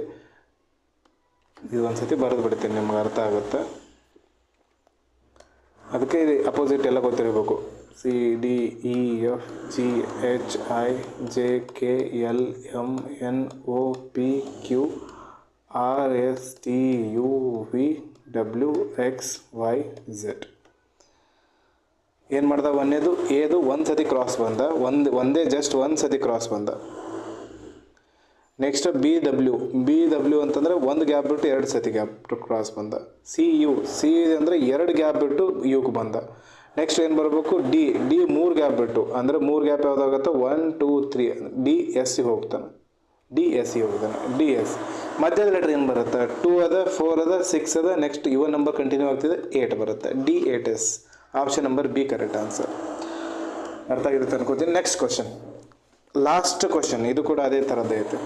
ಇದು ಒಂದ್ಸತಿ ಬರೆದು ಬಿಡ್ತೀನಿ, ನಿಮ್ಗೆ ಅರ್ಥ ಆಗುತ್ತೆ. ಅದಕ್ಕೆ ಇದು ಅಪೋಸಿಟ್ ಎಲ್ಲ ಗೊತ್ತಿರಬೇಕು. C D E F G H I J K L M N O P Q R S T U V W X Y Z. ಏನು ಮಾಡ್ದ, ಒಂದೇದು ಏದು ಒಂದು ಸತಿ ಕ್ರಾಸ್ ಬಂದ, ಒಂದೇ ಜಸ್ಟ್ ಒಂದು ಸತಿ ಕ್ರಾಸ್ ಬಂದ. ನೆಕ್ಸ್ಟ್ ಬಿ ಡಬ್ಲ್ಯೂ ಅಂತಂದರೆ 1 ಗ್ಯಾಪ್ ಬಿಟ್ಟು 2 ಸತಿ ಗ್ಯಾಪ್ ಕ್ರಾಸ್ ಬಂದ. ಸಿ ಅಂದರೆ 2 ಗ್ಯಾಪ್ ಬಿಟ್ಟು ಯುಗೆ ಬಂದ. ನೆಕ್ಸ್ಟ್ ಏನು ಬರಬೇಕು, ಡಿ 3 ಗ್ಯಾಪ್ ಬಿಟ್ಟು, ಅಂದರೆ 3 ಗ್ಯಾಪ್ ಯಾವುದಾಗುತ್ತೆ, 1 2 3 ಡಿ ಎಸ್ ಸಿ ಹೋಗ್ತಾನೆ, ಡಿ ಎಸ್. ಮಧ್ಯದ ಲೆಟರ್ ಏನು ಬರುತ್ತೆ, 2 ಅದ, 4 ಅದ, 6 ಅದ. ನೆಕ್ಸ್ಟ್ ಇವನ್ ನಂಬರ್ ಕಂಟಿನ್ಯೂ ಆಗ್ತಿದೆ, 8 ಬರುತ್ತೆ, D 8 S. Option number B correct answer. ಅರ್ಥ ಆಗಿರುತ್ತೆ ಅನ್ಕೋತೀನಿ. ನೆಕ್ಸ್ಟ್ ಕ್ವಶನ್, ಲಾಸ್ಟ್ ಕ್ವಶನ್, ಇದು ಕೂಡ ಅದೇ ಥರದ್ದೇ ಐತೆ.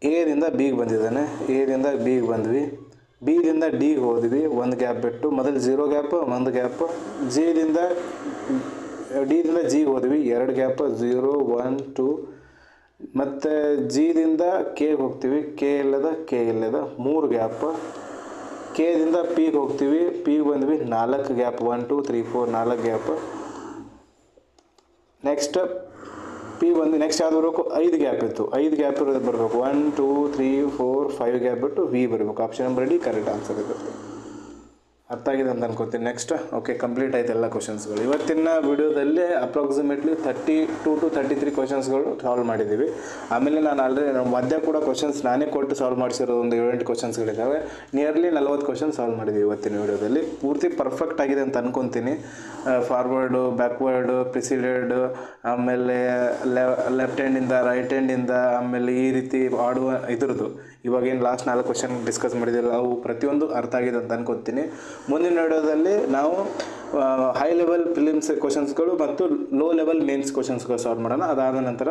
ಎದಿಂದ ಬಿಗೆ ಬಂದಿದ್ದಾನೆ, ಎದಿಂದ ಬಿಗೆ ಬಂದ್ವಿ, ಬಿದಿಂದ ಡಿಗೆ ಹೋದ್ವಿ, ಒಂದು ಗ್ಯಾಪ್ ಬಿಟ್ಟು ಮೊದಲು 0 ಗ್ಯಾಪ್, ಒಂದು ಗ್ಯಾಪ್, ಡಿದಿಂದ ಜಿಗೆ ಹೋದ್ವಿ, 2 ಗ್ಯಾಪ್, 0 1 2, ಮತ್ತು ಜಿದಿಂದ ಕೆಗೆ ಹೋಗ್ತೀವಿ, ಕೆ ಇಲ್ಲದ 3 ಗ್ಯಾಪ್, ಕೆದಿಂದ ಪಿಗೆ ಹೋಗ್ತೀವಿ, ಪಿಗೆ ಬಂದ್ವಿ 4 ಗ್ಯಾಪ್, 1 2 3 4 4 ಗ್ಯಾಪ್. ನೆಕ್ಸ್ಟ್ ಪಿ ಬಂದು ನೆಕ್ಸ್ಟ್ ಯಾವ್ದು ಬರಬೇಕು, 5 ಗ್ಯಾಪ್ ಇತ್ತು, 5 ಗ್ಯಾಪ್ ಇರೋದು ಬರಬೇಕು, 1 2 3 4 5 ಗ್ಯಾಪ್ ಬಿಟ್ಟು ವಿ ಬರಬೇಕು. Option number D correct answer ಇದೆ. ಅರ್ಥ ಆಗಿದೆ ಅಂತ ಅನ್ಕೋತೀನಿ. ನೆಕ್ಸ್ಟ್ ಓಕೆ, ಕಂಪ್ಲೀಟ್ ಆಯ್ತು ಎಲ್ಲ ಕ್ವಶನ್ಸ್ಗಳು. ಇವತ್ತಿನ ವಿಡಿಯೋದಲ್ಲಿ ಅಪ್ರಾಕ್ಸಿಮೇಟ್ಲಿ 32 to 33 ಕ್ವಶನ್ಸ್ಗಳು ಸಾಲ್ವ್ ಮಾಡಿದ್ದೀವಿ. ಆಮೇಲೆ ನಾನು ಆಲ್ರೆಡಿ ಮಧ್ಯ ಕೂಡ ಕ್ವಶನ್ಸ್ ನಾನೇ ಕೊಟ್ಟು ಸಾಲ್ವ್ ಮಾಡಿಸಿರೋದು ಒಂದು 7-8 ಕ್ವಶನ್ಸ್ಗಳಿದ್ದಾವೆ. ನಿಯರ್ಲಿ 40 ಕ್ವಶನ್ಸ್ ಸಾಲ್ವ್ ಮಾಡಿದ್ದೀವಿ ಇವತ್ತಿನ ವಿಡಿಯೋದಲ್ಲಿ. ಪೂರ್ತಿ ಪರ್ಫೆಕ್ಟ್ ಆಗಿದೆ ಅಂತ ಅನ್ಕೊತೀನಿ. ಫಾರ್ವರ್ಡು, ಬ್ಯಾಕ್ವರ್ಡು, ಪ್ರಿಸಿಡೆಡ್, ಆಮೇಲೆ ಲೆಫ್ಟ್ ಹ್ಯಾಂಡಿಂದ ರೈಟ್ ಹ್ಯಾಂಡಿಂದ, ಆಮೇಲೆ ಈ ರೀತಿ ಆಡುವ ಇದ್ರದ್ದು ಇವಾಗೇನು ಲಾಸ್ಟ್ 4 ಕ್ವಶನ್ ಡಿಸ್ಕಸ್ ಮಾಡಿದ್ದೀವಿ, ಅವು ಪ್ರತಿಯೊಂದು ಅರ್ಥ ಆಗಿದೆ ಅಂತ ಅನ್ಕೊತೀನಿ. ಮುಂದಿನ ವಿಡಿಯೋದಲ್ಲಿ ನಾವು ಹೈ ಲೆವೆಲ್ ಪ್ರಿಲಿಮ್ಸ್ ಕ್ವಶನ್ಸ್ಗಳು ಮತ್ತು ಲೋ ಲೆವೆಲ್ ಮೇನ್ಸ್ ಕ್ವಶನ್ಸ್ಗಳು ಸಾಲ್ವ್ ಮಾಡೋಣ. ಅದಾದ ನಂತರ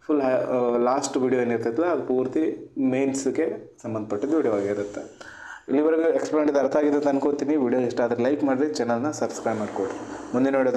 ಫುಲ್ ಲಾಸ್ಟ್ ವಿಡಿಯೋ ಏನಿರ್ತೈತಲ್ಲ ಅದು ಪೂರ್ತಿ ಮೇನ್ಸ್ಗೆ ಸಂಬಂಧಪಟ್ಟಿದ್ದು ವಿಡಿಯೋ ಆಗಿರುತ್ತೆ. ಇಲ್ಲಿವರೆಗೂ ಎಕ್ಸ್ಪ್ಲೇನ್ ಮಾಡಿದ ಅರ್ಥ ಆಗಿದೆ ಅಂತ ಅನ್ಕೋತೀನಿ. ವಿಡಿಯೋ ಇಷ್ಟ ಆದರೆ ಲೈಕ್ ಮಾಡಿರಿ, ಚಾನಲ್ನ ಸಬ್ಸ್ಕ್ರೈಬ್ ಮಾಡಿಕೊಡ್ರಿ. ಮುಂದಿನ ವಿಡಿಯೋ